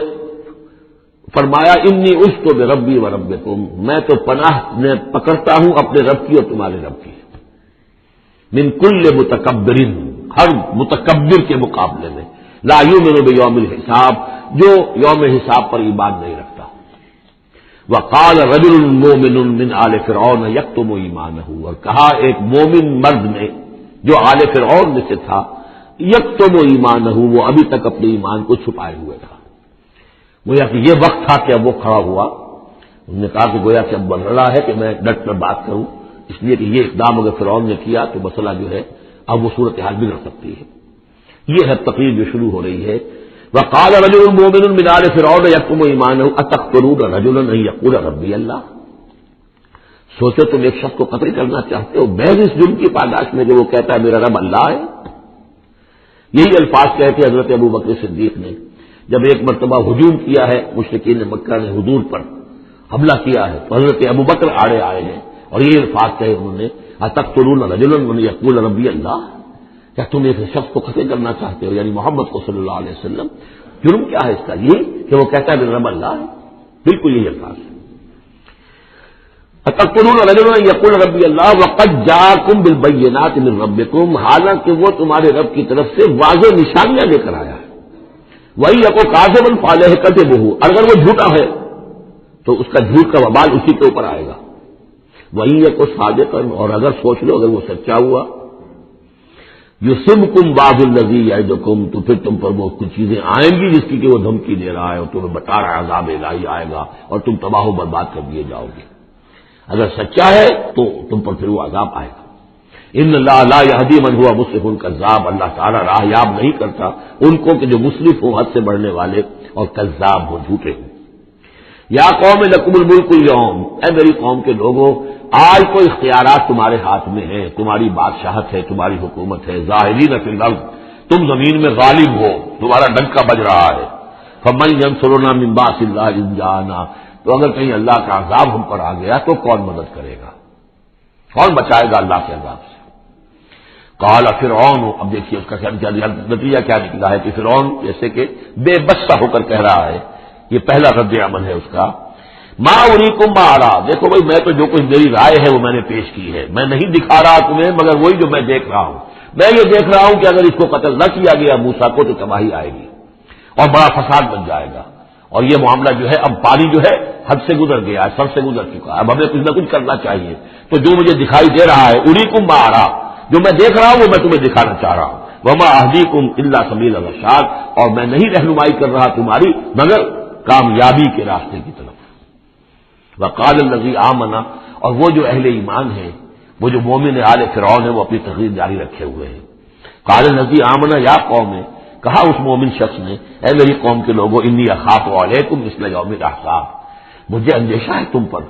فرمایا انی عشت بربی و ربکم، میں تو پناہ میں پکڑتا ہوں اپنے رب کی اور تمہارے رب کی، من کل متکبر، ہر متکبر کے مقابلے میں، لا یؤمن بیوم الحساب، جو یوم حساب پر ایمان نہیں رکھتا. وقال رجل مومن من آل فرعون یکتم ایمانہ، اور کہا ایک مومن مرد نے جو آل فرعون میں سے تھا، یکتم ایمانہ، وہ ابھی تک اپنے ایمان کو چھپائے ہوئے تھا. گویا کہ یہ وقت تھا کہ اب وہ کھڑا ہوا. انہوں نے کہا کہ گویا کہ اب بن رہا ہے کہ میں ڈٹ کر بات کروں، اس لیے کہ یہ اقدام اگر فرعون نے کیا تو مسئلہ جو ہے اب وہ صورتحال بگڑ سکتی ہے. یہ ہے تقریر جو شروع ہو رہی ہے. وقال رجل مؤمن من آل فرعون یکتم ایمانہ اتقتلون رجلا ان یقول ربی اللہ، سوچو تم ایک شخص کو قتل کرنا چاہتے ہو محض اس جرم کی پاداش میں کہ وہ کہتا ہے میرا رب اللہ ہے. یہی الفاظ کہے تھے حضرت ابوبکر صدیق نے جب ایک مرتبہ ہجوم کیا ہے، مشرکین مکہ نے حضور پر حملہ کیا ہے تو حضرت ابوبکر آڑے آئے ہیں اور یہ الفاظ کہے انہوں نے اتقتلون رجلا ان یقول ربی اللہ، کیا تم ایک شخص کو قتل کرنا چاہتے ہو، یعنی محمد کو صلی اللہ علیہ وسلم. جرم کیا ہے اس کا؟ یہ کہ وہ کہتا ہے میرا رب اللہ ہے. بالکل یہی الفاظ ہے. اتقتلون رجلا ان یقول ربی اللہ وقد جاءکم بالبینات من ربکم، حالانکہ وہ تمہارے رب کی طرف سے واضح نشانیاں لے کر آیا ہے. وہی یقو کاذبا فعلیہ کذبہ، اگر وہ جھوٹا ہے تو اس کا جھوٹ کا وبال اسی کے اوپر آئے گا. وہی یقو صادقا، اور اگر سوچ لو اگر وہ سچا ہوا، یصبکم بعض الذی یعدکم، تو پھر تم پر وہ کچھ چیزیں آئیں گی جس کی کہ وہ دھمکی دے رہا ہے اور تمہیں بتا رہا ہے عذاب الہی آئے گا اور تم تباہ و برباد کر دیے جاؤ گے. اگر سچا ہے تو تم پر پھر وہ عذاب آئے گا. ان اللہ لا یہدی من هو مسرف کذاب، اللہ تعالیٰ راہ یاب نہیں کرتا ان کو کہ جو مسرف ہو، حد سے بڑھنے والے اور کذاب ہو، جھوٹے ہو۔ یا قوم لکم الملک اليوم، اے میری قوم کے لوگوں، آج تو اختیارات تمہارے ہاتھ میں ہیں، تمہاری بادشاہت ہے، تمہاری حکومت ہے، ظاہرین فی الارض، تم زمین میں غالب ہو، تمہارا ڈنکا بج رہا ہے۔ فمن ینصرنا من باس اللہ ان جاءنا، تو اگر کہیں اللہ کا عذاب ہم پر آ گیا تو کون مدد کرے گا، کون بچائے گا اللہ کے عذاب سے؟ قال فرعون، اب دیکھیے اس کا نتیجہ کیا نکلا ہے کہ فرعون جیسے کہ بے بس سا ہو کر کہہ رہا ہے، یہ پہلا رد عمل ہے اس کا، ما اریکم ما ارا، دیکھو بھائی میں تو جو کچھ میری رائے ہے وہ میں نے پیش کی ہے، میں نہیں دکھا رہا تمہیں مگر وہی جو میں دیکھ رہا ہوں۔ میں یہ دیکھ رہا ہوں کہ اگر اس کو قتل نہ کیا گیا موسیٰ کو تو تباہی آئے گی اور بڑا فساد بن جائے گا، اور یہ معاملہ جو ہے اب پانی جو ہے حد سے گزر گیا ہے، سر سے گزر چکا ہے، اب ہمیں کچھ نہ کچھ کرنا چاہیے۔ تو جو مجھے دکھائی دے رہا ہے اریکم ما ارا، جو میں دیکھ رہا ہوں وہ میں تمہیں دکھانا چاہ رہا ہوں، وما اہدیکم الا سبیل الرشاد، اور میں نہیں رہنمائی کر رہا تمہاری مگر کامیابی کے راستے کی طرف۔ وقال الذی آمن، اور وہ جو اہل ایمان ہیں، وہ جو مومن آل فرعون ہیں، وہ اپنی تقریر جاری رکھے ہوئے ہیں۔ قال الذی آمن یا قوم، کہا اس مومن شخص نے، اے میری قوم کے لوگوں، انی اخاف علیکم مثل یوم الاحزاب، مجھے اندیشہ ہے تم پر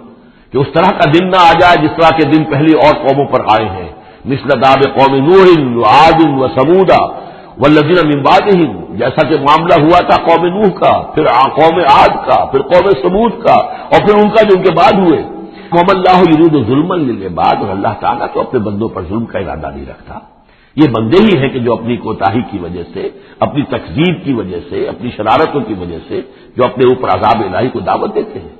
کہ اس طرح کا دن نہ آ جائے جس طرح کے دن پہلی اور قوموں پر آئے ہیں، مثل داب قوم نوح وعاد وثمود والذین من بعدہم، جیسا کہ معاملہ ہوا تھا قوم نوح کا، پھر قوم عاد کا، پھر قوم ثمود کا، اور پھر ان کا جو ان کے بعد ہوئے۔ وما اللہ یرید ظلما للعباد، اور اللہ تعالیٰ تو اپنے بندوں پر ظلم کا ارادہ نہیں رکھتا، یہ بندے ہی ہیں کہ جو اپنی کوتاہی کی وجہ سے، اپنی تکذیب کی وجہ سے، اپنی شرارتوں کی وجہ سے جو اپنے اوپر عذاب الہی کو دعوت دیتے ہیں۔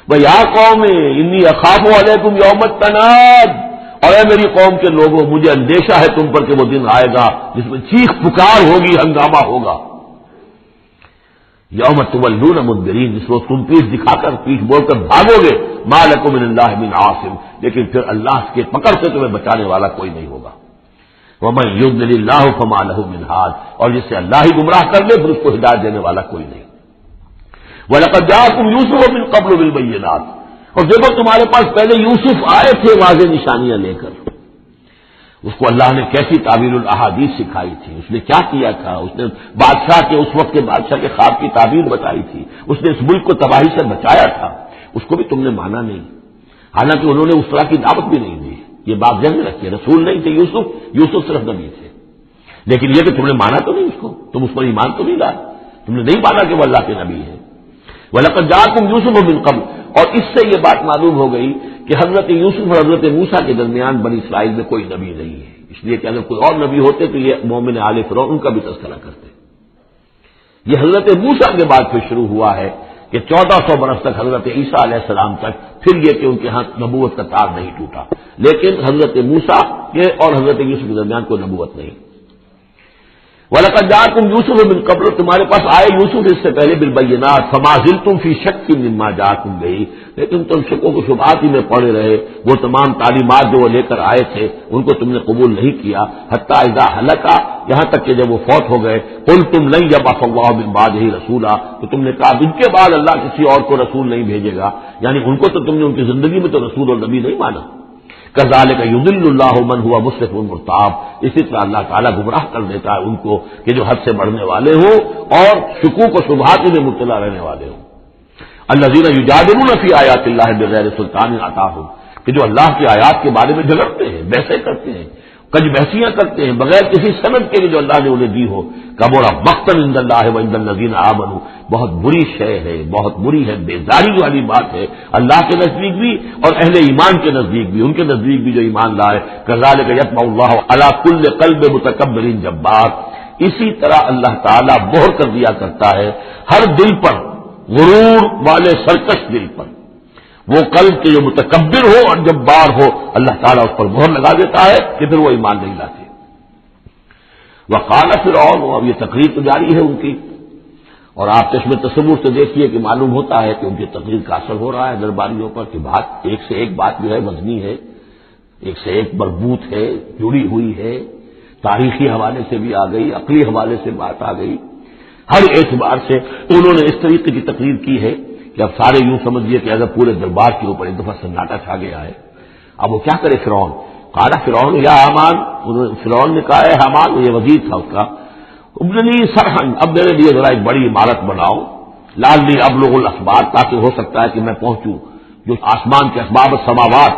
وَيَا قَوْمِ إِنِّي أَخَافُ عَلَيْكُمْ يَوْمَ التَّنَادِ، اور اے میری قوم کے لوگوں، مجھے اندیشہ ہے تم پر کہ وہ دن آئے گا جس میں چیخ پکار ہوگی، ہنگامہ ہوگا۔ یوم تولون مدبرین، جس روز تم پیٹھ دکھا کر، پیٹھ موڑ کر بھاگو گے، ما لکم من اللہ من عاصم، لیکن پھر اللہ کے پکڑ سے تمہیں بچانے والا کوئی نہیں ہوگا۔ ومن یضلل اللہ فما لہ من ہاد، اور جس سے اللہ ہی گمراہ کر لے پھر اس کو ہدایت دینے والا کوئی نہیں۔ وَلَقَدْ جَاءَكُمْ يُوسُفُ مِن قَبْلُ بِالْبَيِّنَاتِ، اور دیکھو تمہارے پاس پہلے یوسف آئے تھے واضح نشانیاں لے کر، اس کو اللہ نے کیسی تعبیر الاحادیث سکھائی تھی، اس نے کیا کیا تھا، اس نے بادشاہ کے، اس وقت کے بادشاہ کے خواب کی تعبیر بتائی تھی، اس نے اس ملک کو تباہی سے بچایا تھا، اس کو بھی تم نے مانا نہیں، حالانکہ انہوں نے اس طرح کی دعوت بھی نہیں دی۔ یہ بات ذہن میں رکھیے، رسول نہیں تھے یوسف صرف نبی تھے، لیکن یہ کہ تم نے مانا تو نہیں اس کو، تم اس پر ایمان تو نہیں لائے، تم نے نہیں مانا کہ وہ اللہ کے نبی ہے۔ وَلَقَدْ جَاءَكُمْ يُوسُفُ مِن قَبْلُ، اور اس سے یہ بات معلوم ہو گئی کہ حضرت یوسف اور حضرت موسیٰ کے درمیان بنی اسرائیل میں کوئی نبی نہیں ہے، اس لیے کہ اگر کوئی اور نبی ہوتے تو یہ مومن آل فرعون ان کا بھی تذکرہ کرتے۔ یہ حضرت موسیٰ کے بعد پھر شروع ہوا ہے کہ 1400 برس تک حضرت عیسیٰ علیہ السلام تک، پھر یہ کہ ان کے ہاں نبوت کا تار نہیں ٹوٹا، لیکن حضرت موسیٰ کے اور حضرت یوسف کے درمیان کوئی نبوت نہیں۔ وَلَقَدْ جَاءَكُمْ يُوسُفُ مِن قَبْلُ، تمہارے پاس آئے یوسف اس سے پہلے بالبینات، فَمَا زِلْتُمْ فِي شَكٍّ مِّمَّا جَاءَكُمْ بِهِ، لیکن تم شکوں کو شبہات ہی میں پڑے رہے، وہ تمام تعلیمات جو وہ لے کر آئے تھے ان کو تم نے قبول نہیں کیا، حتیٰ اذا ہلک، یہاں تک کہ جب وہ فوت ہو گئے، قُلْتُمْ لَن يَبْعَثَ اللَّهُ مِن بَعْدِهِ رَسُولًا، تو تم نے کہا ان کے بعد اللہ کسی اور کو رسول نہیں بھیجے گا، یعنی ان کو تو تم نے ان کی زندگی میں تو رسول اور نبی نہیں مانا۔ کذالک یضل اللہ من هو مسرف مرتاب، اسی طرح اللہ تعالیٰ گمراہ کر دیتا ہے ان کو کہ جو حد سے بڑھنے والے ہوں اور شکوک و شبہات میں مبتلا رہنے والے ہوں۔ الذین یجادلون فی آیات اللہ بغیر سلطان اتاہم، کہ جو اللہ کی آیات کے بارے میں جھگڑتے ہیں، بحثیں کرتے ہیں، کج بحثیاں کرتے ہیں بغیر کسی سند کے جو اللہ نے انہیں دی ہو، کبرا مقتا عند اللہ وعند الذین آمنوا، بہت بری شے ہے، بہت بری ہے، بیزاری والی بات ہے اللہ کے نزدیک بھی اور اہل ایمان کے نزدیک بھی، ان کے نزدیک بھی جو ایمان لائے۔ کذالک یطبع اللہ علی کل قلب متکبر جبار، اسی طرح اللہ تعالیٰ مہر کر دیا کرتا ہے ہر دل پر، غرور والے سرکش دل پر، وہ قلب کے جو متکبر ہو اور جبار ہو، اللہ تعالیٰ اس پر مہر لگا دیتا ہے کہ پھر وہ ایمان نہیں لاتے۔ وقال فرعون، اب یہ تقریر تو جاری ہے ان کی، اور آپ چشم تصور سے دیکھیے کہ معلوم ہوتا ہے کہ ان کی تقریر کا اثر ہو رہا ہے درباریوں پر، کہ بات ایک سے ایک بات جو ہے وزنی ہے، ایک سے ایک مربوط ہے، جڑی ہوئی ہے، تاریخی حوالے سے بھی آ گئی، عقلی حوالے سے بات آ گئی، ہر اعتبار سے انہوں نے اس طریقے کی تقریر کی ہے کہ اب سارے یوں سمجھیے کہ اگر پورے دربار کے اوپر ایک دفعہ سناٹا چھا گیا ہے۔ اب وہ کیا کرے فرعون؟ قال فرعون یا حامان، فرعون نے کہا ہے حامان، یہ وزیر تھا اس کا، ابننی سرحن، اب میرے لیے ذرا ایک بڑی عمارت بناؤ، لعلی ابلغ الاسباب، تاکہ ہو سکتا ہے کہ میں پہنچوں جو آسمان کے اسباب السماوات،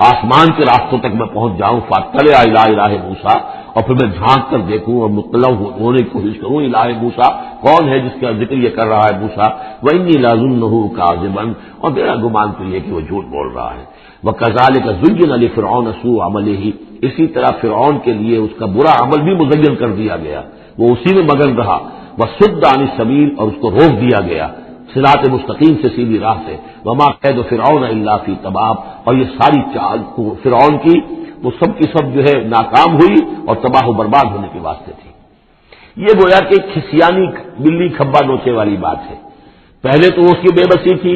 آسمان کے راستوں تک میں پہنچ جاؤں، فاطلع الی الہ موسیٰ، اور پھر میں جھانک کر دیکھوں اور مطلع ہونے کی کوشش کروں الہ موسیٰ کون ہے جس کا ذکر یہ کر رہا ہے موسیٰ، وانی لاظنہ کاذبا، اور میرا گمان تو یہ کہ وہ جھوٹ بول رہا ہے۔ وکذالک زین لفرعون سوء عملہ، اسی طرح فرعون کے لیے اس کا برا عمل بھی مزین کر دیا گیا، وہ اسی میں مگن رہا، وصد عن السبیل، اور اس کو روک دیا گیا صراط مستقیم سے، سیدھی راہ سے، وما کید فرعون الا فی تباب، اور یہ ساری چال فرعون کی وہ سب کی سب جو ہے ناکام ہوئی اور تباہ و برباد ہونے کے واسطے تھی۔ یہ گویا کہ کھسیانی بلی کھبا نوچے والی بات ہے۔ پہلے تو اس کی بے بسی تھی،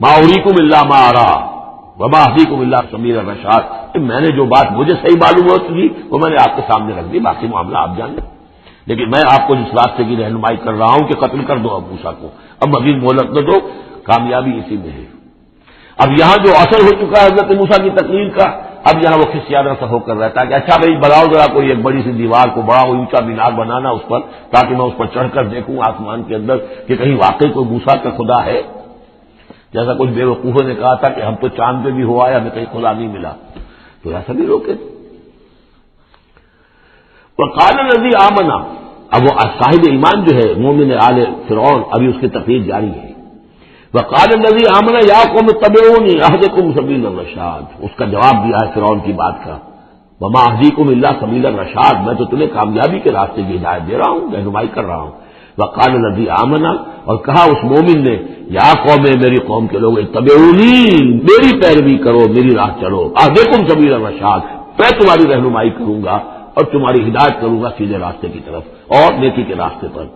ما اریکم الا ما ارا وما اهدیکم الا سبیل الرشاد، میں نے جو بات مجھے صحیح معلوم ہوتی وہ میں نے آپ کے سامنے رکھ دی، باقی معاملہ آپ جانیں، لیکن میں آپ کو جس راستے کی رہنمائی کر رہا ہوں کہ قتل کر دو اب موسیٰ کو، اب مزید مہلت نہ دو، کامیابی اسی میں ہے۔ اب یہاں جو اثر ہو چکا ہے حضرت موسیٰ کی تقریر کا، اب یہاں وہ کھسیانہ سا ہو کر رہتا ہے کہ اچھا بھائی بناؤ ذرا کوئی ایک بڑی سی دیوار کو، بڑا اونچا مینار بنانا اس پر، تاکہ میں اس پر چڑھ کر دیکھوں آسمان کے اندر کہ کہیں واقعی کوئی موسیٰ کا خدا ہے۔ جیسا کچھ بے وقوفوں نے کہا تھا کہ ہم تو چاند پہ بھی ہو آئے، ہمیں کہیں خدا نہیں ملا، تو ایسا بھی روکے۔ وقال الذی آمنا، اب وہ صاحب ایمان جو ہے مومن آل فرعون، ابھی اس کی تقریر جاری ہے۔ وقال الذی آمنا یا قوم اتبعونی اہدکم سبیل الرشاد، اس کا جواب دیا ہے فرعون کی بات کا، وما اہدیکم الا سبیل الرشاد، میں تو تمہیں کامیابی کے راستے کی ہدایت دے رہا ہوں، رہنمائی کر رہا ہوں۔ وقال الذی آمنا، اور کہا اس مومن نے یا قوم، میری قوم کے لوگ، اتبعونی، میری پیروی کرو، میری راہ چلو، اہدکم سبیل الرشاد، میں تمہاری رہنمائی کروں گا اور تمہاری ہدایت کروں گا سیدھے راستے کی طرف اور نیکی کے راستے پر۔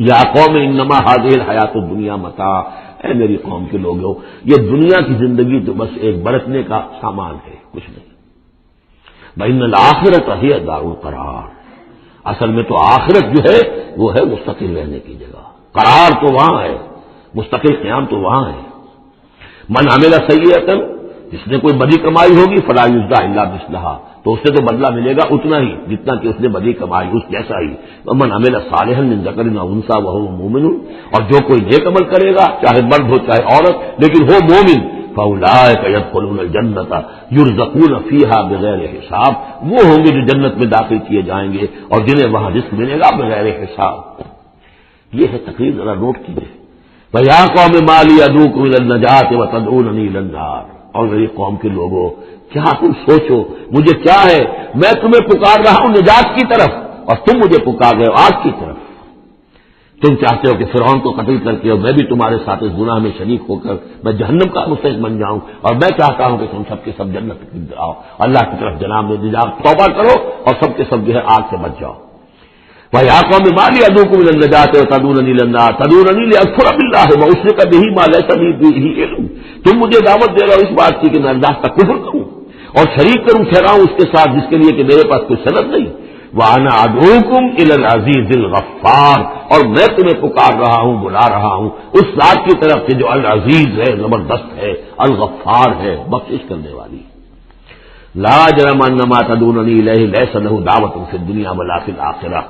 یا قوم انما هذه الحیات الدنیا متاع، اے میری قوم کے لوگوں، یہ دنیا کی زندگی تو بس ایک برتنے کا سامان ہے، کچھ نہیں۔ وإن الآخرۃ ہی دار القرار، اصل میں تو آخرت جو ہے وہ ہے مستقل رہنے کی جگہ، قرار تو وہاں ہے، مستقل قیام تو وہاں ہے۔ من عمل سیئۃ، جس نے کوئی بدی کمائی ہوگی، فلا یجزی الا مثلھا، تو اس سے تو بدلہ ملے گا اتنا ہی جتنا کہ اس نے بدی کمائی، اس جیسا ہی۔ ومن عمل صالحا من ذکر او انثی وهو مؤمن، اور جو کوئی نیک عمل کرے گا، چاہے مرد ہو چاہے عورت، لیکن ہو مومن، فاولئک يدخلون الجنۃ یرزقون فیہا بغیر حساب، وہ ہوں گے جو جنت میں داخل کیے جائیں گے اور جنہیں وہاں رزق ملے گا بغیر حساب۔ یہ ہے تقریر، ذرا نوٹ کیجیے۔ وَيَا قَوْمِ مَا لِي أَدْعُوكُمْ إِلَى النَّجَاةِ وَتَدْعُونَنِي إِلَى النَّارِ، اور میری قوم کے لوگوں کیا تم سوچو مجھے کیا ہے، میں تمہیں پکار رہا ہوں نجات کی طرف اور تم مجھے پکار رہے ہو آگ کی طرف۔ تم چاہتے ہو کہ فرعون کو قتل کر کے اور میں بھی تمہارے ساتھ اس گناہ میں شریک ہو کر میں جہنم کا مستحق بن جاؤں، اور میں چاہتا ہوں کہ تم سب کے سب جنت کی آؤ، اللہ کی طرف جناب میں نجات توبہ کرو اور سب کے سب جو ہے آگ سے بچ جاؤ۔ وَيَا قَوْمِ مَا لِي أَدْعُوكُمْ إِلَى النَّجَاةِ وَتَدْعُونَنِي إِلَى النَّارِ تَدْعُونَنِي لِأَكْفُرَ بِاللَّهِ وَأُشْرِكَ بِهِ مَا لَيْسَ لِي بِهِ عِلْمٌ، تم مجھے دعوت دے رہے ہو اس بات کی کہ میں اللہ کا کفر کروں اور شریک کروں ٹھہراؤں اس کے ساتھ جس کے لیے کہ میرے پاس کوئی سند نہیں۔ وَأَنَا أَدْعُوكُمْ إِلَى الْعَزِيزِ الْغَفَّارِ، اور میں تمہیں پکار رہا ہوں، بلا رہا ہوں اس ذات کی طرف سے جو العزیز ہے، زبردست ہے، الغفار ہے، بخشش کرنے والی۔ لا جرم ان ما تدعوننی الیہ لیس لہ دعوۃ فی الدنیا ولا فی الآخرہ،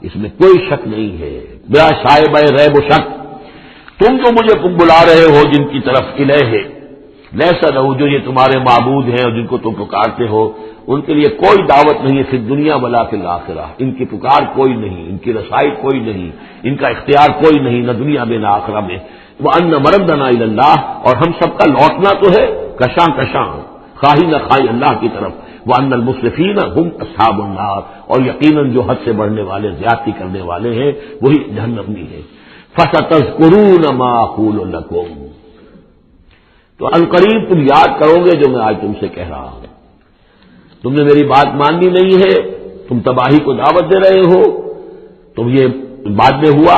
اس میں کوئی شک نہیں ہے، بلا شائبہ ریب و شک، تم جو مجھے بلا رہے ہو جن کی طرف الیہ لیس لہ، جو یہ تمہارے معبود ہیں اور جن کو تم پکارتے ہو، ان کے لیے کوئی دعوت نہیں ہے فی الدنیا ولا فی الآخرہ، ان کی پکار کوئی نہیں، ان کی رسائی کوئی نہیں، ان کا اختیار کوئی نہیں، نہ دنیا میں نہ آخرہ میں۔ وان مردنا الی اللہ، اور ہم سب کا لوٹنا تو ہے کشاں کشاں، خواہی نہ خواہی اللہ کی طرف۔ وان المسرفین هم اصحاب النار، اور یقیناً جو حد سے بڑھنے والے، زیادتی کرنے والے ہیں وہی جہنمی ہیں۔ فستذکرون ما اقول لکم، تو عنقریب تم یاد کرو گے جو میں آج تم سے کہہ رہا ہوں۔ تم نے میری بات ماننی نہیں ہے، تم تباہی کو دعوت دے رہے ہو، تم یہ بعد میں ہوا،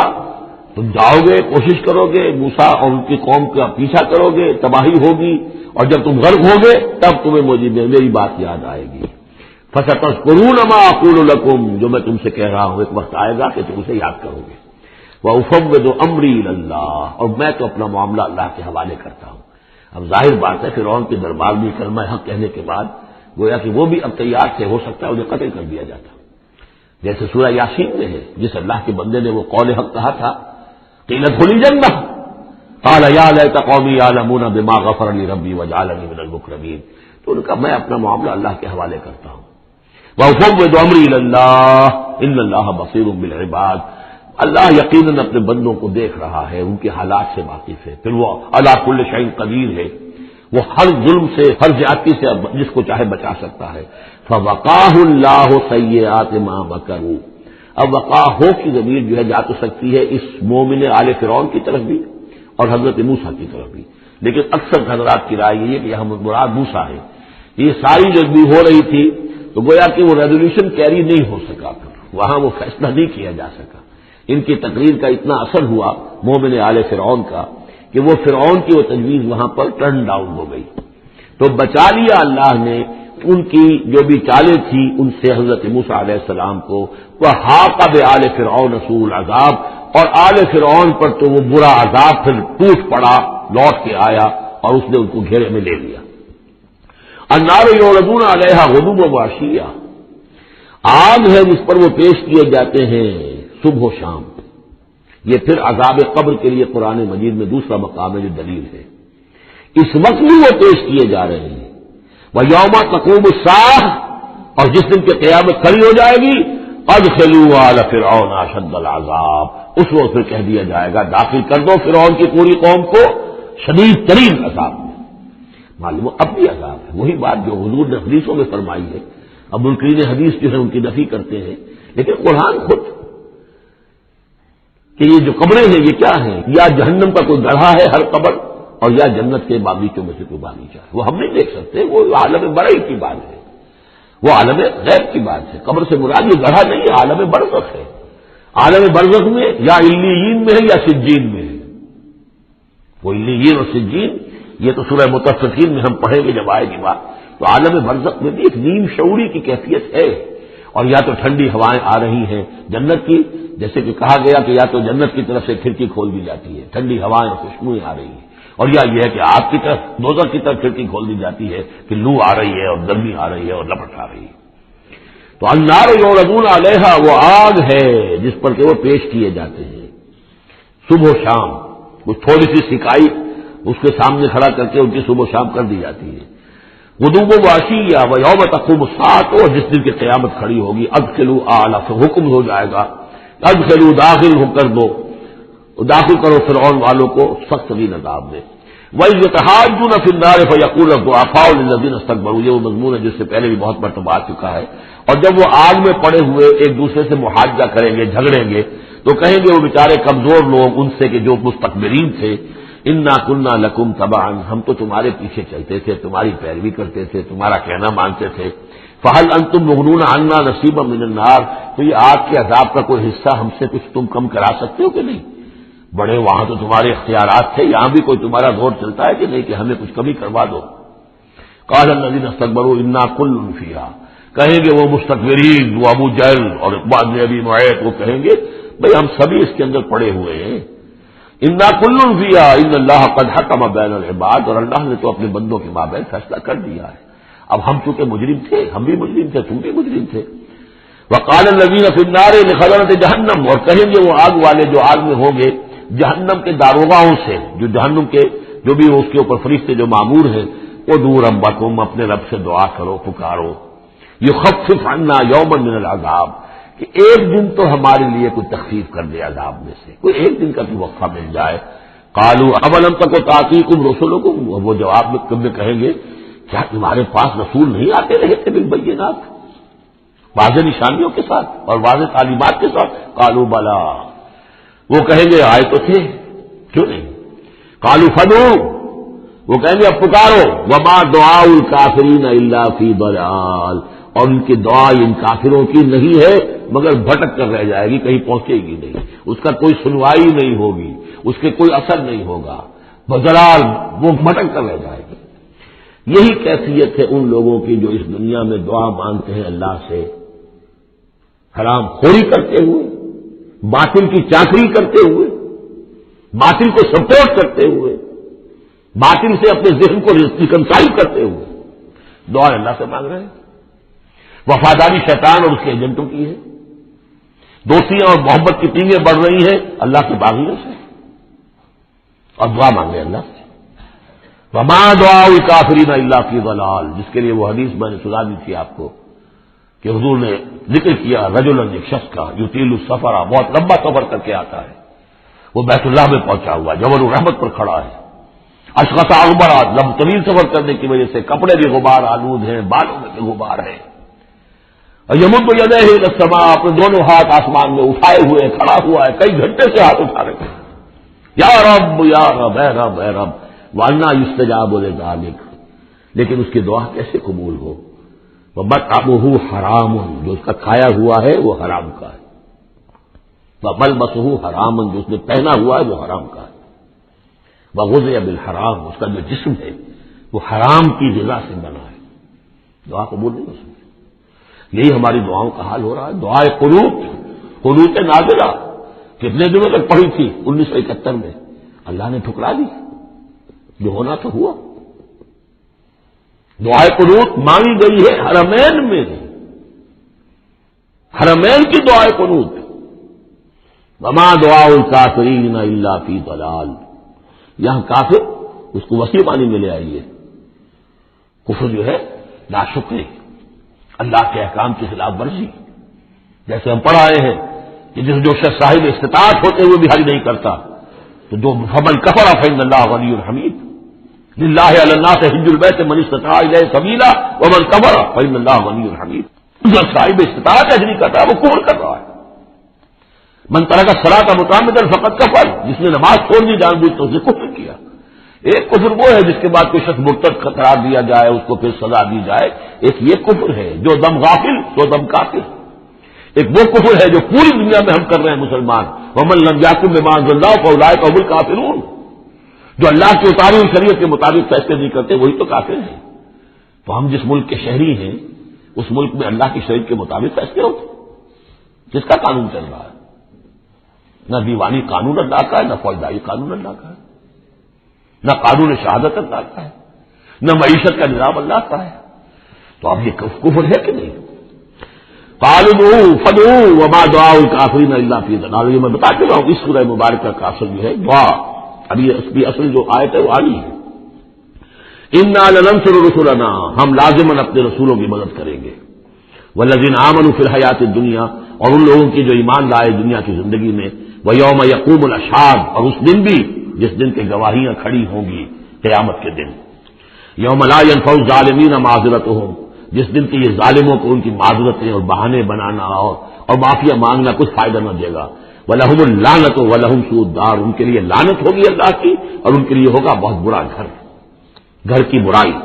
تم جاؤ گے، کوشش کرو گے، موسیٰ اور ان کی قوم کا پیچھا کرو گے، تباہی ہوگی، اور جب تم غرق ہوگے تب تمہیں میری بات یاد آئے گی۔ فستذکرون ما اقول لکم، جو میں تم سے کہہ رہا ہوں ایک وقت آئے گا کہ تم اسے یاد کرو گے۔ وافوض امری الی اللہ، اور میں تو اپنا معاملہ اللہ کے حوالے کرتا ہوں۔ اب ظاہر بات ہے فرعون کے دربار میں کلمہ حق کہنے کے بعد گویا کہ وہ بھی اب تیار تھے، ہو سکتا ہے انہیں قتل کر دیا جاتا، جیسے سورہ یاسین میں ہے، جس اللہ کے بندے نے وہ قول حق کہا تھا، قیل ادخل الجنہ قال یا لیت قومی یعلمون بما غفر لی ربی وجعلنی من المکرمین. تو ان کا میں اپنا معاملہ اللہ کے حوالے کرتا ہوں. وَأُفَوِّضُ أَمْرِي إِلَى اللَّهِ إِنَّ اللَّهَ بَصِيرٌ بِالْعِبَادِ. اللہ یقیناً اپنے بندوں کو دیکھ رہا ہے، ان کے حالات سے واقف ہے. پھر وہ علی کل شیء قدیر ہے، وہ ہر ظلم سے، ہر زیادتی سے جس کو چاہے بچا سکتا ہے. فَوَقَاهُ اللَّهُ سَيِّئَاتِ مَا مَكَرُوا. اب وقاہ ہو کی ضمیر جو ہے جا تو سکتی ہے اس مومن آل فرعون کی طرف بھی اور حضرت موسیٰ کی طرف بھی، لیکن اکثر حضرات کی رائے یہ ہے کہ یہاں مراد موسیٰ ہے. یہ ساری جب بھی ہو رہی تھی تو گویا کہ وہ ریزولوشن کیری نہیں ہو سکا، وہاں وہ فیصلہ نہیں کیا جا سکا. ان کی تقریر کا اتنا اثر ہوا مومن آل فرعون کا کہ وہ فرعون کی وہ تجویز وہاں پر ٹرن ڈاؤن ہو گئی. تو بچا لیا اللہ نے ان کی جو بھی چالیں تھی ان سے حضرت موسیٰ علیہ السلام کو. وہ حاق بآل فرعون سوء العذاب، اور آل فرعون پر تو وہ برا عذاب پھر ٹوٹ پڑا، لوٹ کے آیا اور اس نے ان کو گھیرے میں لے لیا. النار یعرضون علیہا غدوا وعشیا، آگ ہے جس پر وہ پیش کیے جاتے ہیں صبح و شام. یہ پھر عذاب قبر کے لیے قرآن مجید میں دوسرا مقام ہے جو دلیل ہے. اس وقت بھی وہ پیش کیے جا رہے ہیں. وَيَوْمَ تَقُومُ السَّاعَةُ، اور جس دن کی قیامت کھڑی ہو جائے گی أَدْخِلُوا آلَ فِرْعَوْنَ أَشَدَّ الْعَذَابِ، اس وقت پھر کہہ دیا جائے گا داخل کر دو فرعون کی پوری قوم کو شدید ترین عذاب میں. معلوم اب بھی عذاب ہے، وہی بات جو حضور نے حدیثوں میں فرمائی ہے. اب منکرین حدیث جو ہے ان کی نفی کرتے ہیں، لیکن قرآن خود کہ یہ جو قبریں ہیں یہ کیا ہیں، یا جہنم کا کوئی گڑھا ہے ہر قبر، اور یا جنت کے باغیچوں میں سے کوئی باغیچہ ہے. وہ ہم نہیں دیکھ سکتے، وہ عالم برئی کی بات ہے، وہ عالم غیب کی بات ہے. قبر سے مراد یہ گڑھا نہیں ہے، عالم برزخ ہے. عالم برزخ میں یا علیین میں ہے یا سجین میں ہے. وہ علیین اور سجین یہ تو سورہ مطففین میں ہم پڑھیں گے جب آئے گی بات. تو عالم برزخ میں بھی ایک نیم شعوری کی کیفیت ہے. اور یا تو ٹھنڈی ہوائیں آ رہی ہیں جنت کی، جیسے کہ کہا گیا کہ یا تو جنت کی طرف سے کھڑکی کھول دی جاتی ہے، ٹھنڈی ہوائیں اور خوشبوئیں آ رہی ہیں، اور یا یہ ہے کہ آگ کی طرف دوزخ کی طرف کھڑکی کھول دی جاتی ہے کہ لو آ رہی ہے اور گرمی آ رہی ہے اور لپٹ آ رہی ہے. تو النار یعرضون علیہا، وہ آگ ہے جس پر کہ وہ پیش کیے جاتے ہیں صبح و شام. کچھ تھوڑی سی سکائی اس کے سامنے کھڑا کر کے ان کی صبح و شام کر دی جاتی ہے. غدوا وعشیا ویوم تقوم الساعۃ، اور جس دن کی قیامت کھڑی ہوگی ادخلوا آل، حکم ہو جائے گا ادخلوا، داخل ہو کر دو، داخل کرو فرعون والوں کو سخت ترین عذاب میں. وَإِذْ يَتَحَاجُّونَ فِي النَّارِ فَيَقُولُ الضُّعَفَاءُ لِلَّذِينَ اسْتَكْبَرُوا، یہ وہ مضمون ہے جس سے پہلے بھی بہت مرتبہ آ چکا ہے. اور جب وہ آگ میں پڑے ہوئے ایک دوسرے سے محاجہ کریں گے، جھگڑیں گے، تو کہیں گے وہ بیچارے کمزور لوگ ان سے کہ جو مستكبرین تھے، اِنَّا كُنَّا لَكُمْ تَبَعًا، ہم تو تمہارے پیچھے چلتے تھے، تمہاری پیروی کرتے تھے، تمہارا کہنا مانتے تھے. فَهَلْ أَنْتُمْ مُغْنُونَ عَنَّا نَصِيبًا مِنَ النَّارِ، تو یہ آگ کے عذاب کا کوئی حصہ ہم سے کچھ تم کم کرا سکتے ہو کہ نہیں؟ بڑے وہاں تو تمہارے اختیارات تھے، یہاں بھی کوئی تمہارا زور چلتا ہے کہ نہیں کہ ہمیں کچھ کمی کروا دو. قال الذين استكبروا انا كل فيها، کہیں گے وہ مستکبرین، وہ ابو جہل اور اقبال بن ابی معیط، وہ کہیں گے بھئی ہم سبھی اس کے اندر پڑے ہوئے ہیں. انا كل فيها ان الله قد حكم بين العباد، اور اللہ نے تو اپنے بندوں کے مابین فیصلہ کر دیا ہے. اب ہم چونکہ مجرم تھے، ہم بھی مجرم تھے، تم بھی مجرم تھے. وقال الذين في النار لخزنة جہنم، اور کہیں گے وہ آگ والے جو آگ میں ہوں گے جہنم کے داروغاؤں سے، جو جہنم کے جو بھی اس کے اوپر فرشتے جو معمور ہیں، وہ دور ربکم، اپنے رب سے دعا کرو، پکارو، یخفف عنا یوما من العذاب، کہ ایک دن تو ہمارے لیے کوئی تخفیف کر دے عذاب میں سے، کوئی ایک دن کا تو وقفہ مل جائے. قالوا اولم تک تاتیکم رسلکم، وہ جواب میں کہیں گے کیا تمہارے پاس رسول نہیں آتے رہے تھے بالبینات، واضح نشانیوں کے ساتھ اور واضح تعلیمات کے ساتھ؟ قالوا بلا، وہ کہیں گے آئے تو تھے، کیوں نہیں؟ قالوا فدعوا، وہ کہیں گے اب پکارو. وما دعاء الکافرین الا فی ضلال، اور ان کی دعا ان کافروں کی نہیں ہے مگر بھٹک کر رہ جائے گی، کہیں پہنچے گی نہیں، اس کا کوئی سنوائی نہیں ہوگی، اس کے کوئی اثر نہیں ہوگا، بضلال، وہ بھٹک کر رہ جائے گی. یہی کیفیت ہے ان لوگوں کی جو اس دنیا میں دعا مانگتے ہیں اللہ سے، حرام خوری کرتے ہوئے، باطل کی چاکری کرتے ہوئے، باطل کو سپورٹ کرتے ہوئے، باطل سے اپنے ذہن کو ریکنسائل کرتے ہوئے دعا اللہ سے مانگ رہے ہیں. وفاداری شیطان اور اس کے ایجنٹوں کی ہے، دوستیاں اور محبت کی ٹیمیں بڑھ رہی ہیں اللہ کے باغیوں سے. اور دعا مانگے اللہ سے. وما دعاء الکافرین الا فی ضلال، جس کے لیے وہ حدیث میں نے سنا دی تھی آپ کو کہ حضور نے ذکر کیا رجلا، ایک شخص کا یطیل السفر، بہت لمبا سفر کر کے آتا ہے، وہ بیت اللہ میں پہنچا ہوا جبل الرحمت پر کھڑا ہے، اشخص اغبر، لمبا طویل سفر کرنے کی وجہ سے کپڑے بھی غبار آلود ہیں، بالوں میں بھی غبار ہے، اور یمد یدیہ الی السماء، اپنے دونوں ہاتھ آسمان میں اٹھائے ہوئے کھڑا ہوا ہے، کئی گھنٹے سے ہاتھ اٹھا رہے ہیں، یا رب یا رب، اے رب اے رب، وَأَنَّىٰ يُسْتَجَابُ لِذَٰلِكَ، لیکن اس کی دعا کیسے قبول ہو؟ وَمَطْعَمُهُ حَرَامٌ، جو اس کا کھایا ہوا ہے وہ حرام کا ہے، وَمَلْبَسُهُ حَرَامٌ، جو اس نے پہنا ہوا ہے وہ حرام کا ہے، وَغُذِيَ بِالْحَرَامِ، اس کا جو جسم ہے وہ حرام کی غذا سے بنا ہے، دعا قبول نہیں ہو سکتی. یہی ہماری دعاؤں کا حال ہو رہا ہے. دعائے قنوت نازلہ کتنے دنوں تک پڑھی تھی 1971 میں، اللہ نے ٹھکرا دی، جو ہونا تو ہوا. دعائے قنوت مانگی گئی ہے حرمین میں، حرمین کی دعائے قنوت. وما دعاء الکافرین الا فی ضلال، یہاں کافر اس کو وسیع معنی میں لے آئیے. کفر جو ہے ناشکری، اللہ کے احکام کی خلاف ورزی، جیسے ہم پڑھ آئے ہیں کہ جو شخص صاحب استطاعت ہوتے ہوئے بھی حج نہیں کرتا، تو جو فمن کفر فإن اللہ غنی حمید، للہ علی الناس حج البیت من استطاع الیہ سبیلا ومن کفر فإن اللہ غنی حمید. جو صاحب استطاعت حج نہیں کرتا وہ کفر کر رہا ہے. من ترک الصلاۃ متعمدا فقد کفر، جس نے نماز چھوڑ دی جان بوجھ تو اس نے کفر کیا. ایک کفر وہ ہے جس کے بعد کوئی شخص مرتد قرار دیا جائے، اس کو پھر سزا دی جائے، ایک یہ کفر ہے جو دم غافل تو دم کافر. ایک وہ کفر ہے جو پوری دنیا میں ہم کر رہے ہیں مسلمان، ومن لم یحکم بما انزل اللہ فاولئک هم الکافرون، جو اللہ کی اتاری ہوئی شریعت کے مطابق فیصلے نہیں کرتے وہی تو کافر ہیں. تو ہم جس ملک کے شہری ہیں اس ملک میں اللہ کی شریعت کے مطابق فیصلے ہوتے، کس کا قانون چل رہا ہے؟ نہ دیوانی قانون اللہ کا ہے، نہ فوجداری قانون اللہ کا ہے، نہ قانون شہادت اللہ کا ہے، نہ معیشت کا نظام اللہ کا ہے. تو اب یہ کفر ہے کہ نہیں؟ قالوا فدعوا وما دعاء الکافرین الا فی ضلال. یہ میں بتا چکا ہوں اس سورہ مبارکہ کا اصل جو ہے دعا. ابھی اس کی اصل جو آیت ہے وہ آنی ہے. انا لننصر رسلنا، ہم لازماً اپنے رسولوں کی مدد کریں گے. والذین آمنوا فی الحیات الدنیا، اور ان لوگوں کی جو ایمان لائے دنیا کی زندگی میں. ویوم یقوم الاشہاد، اور اس دن بھی جس دن کے گواہیاں کھڑی ہوں گی قیامت کے دن. یوم لا ينفع الظالمین معذرتهم، جس دن کے یہ ظالموں کو ان کی معذرتیں اور بہانے بنانا اور معافیا مانگنا کچھ فائدہ نہ دے گا. وَلَهُمُ اللَّعْنَةُ وَلَهُمْ سُوءُ الدَّارِ، ان کے لیے لعنت ہوگی اللہ کی اور ان کے لیے ہوگا بہت برا گھر کی برائی.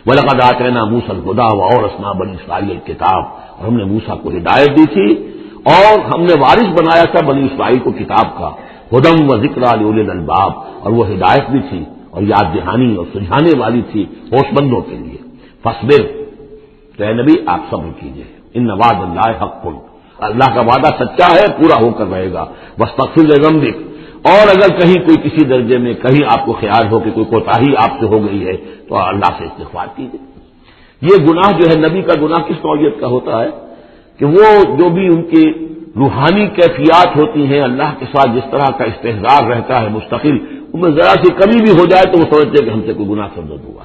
وَلَقَدْ آتَيْنَا مُوسَى الْهُدَىٰ وَأَوْرَثْنَا بَنِي إِسرَائِيلَ الْكِتَابَ، اور ہم نے موسیٰ کو ہدایت دی تھی اور ہم نے وارث بنایا تھا بنی اسرائیل کو کتاب کا. ہدی وذکریٰ لأولی الألباب، اور وہ ہدایت بھی تھی اور یاد دہانی اور سجھانے والی تھی ہوش مندوں کے لیے. فاصبر، تو اے نبی آپ صبر کیجئے. ان وعد اللہ حق، اللہ کا وعدہ سچا ہے، پورا ہو کر رہے گا. واستغفر لذنبک، اور اگر کہیں کوئی کسی درجے میں کہیں آپ کو خیال ہو کہ کوئی کوتاہی آپ سے ہو گئی ہے تو اللہ سے استغفار کیجئے. یہ گناہ جو ہے نبی کا گناہ کس نوعیت کا ہوتا ہے کہ وہ جو بھی ان کی روحانی کیفیات ہوتی ہیں اللہ کے ساتھ جس طرح کا استحضار رہتا ہے مستقل، ان میں ذرا سی کمی بھی ہو جائے تو وہ سمجھتے ہیں کہ ہم سے کوئی گناہ سرزد ہوا.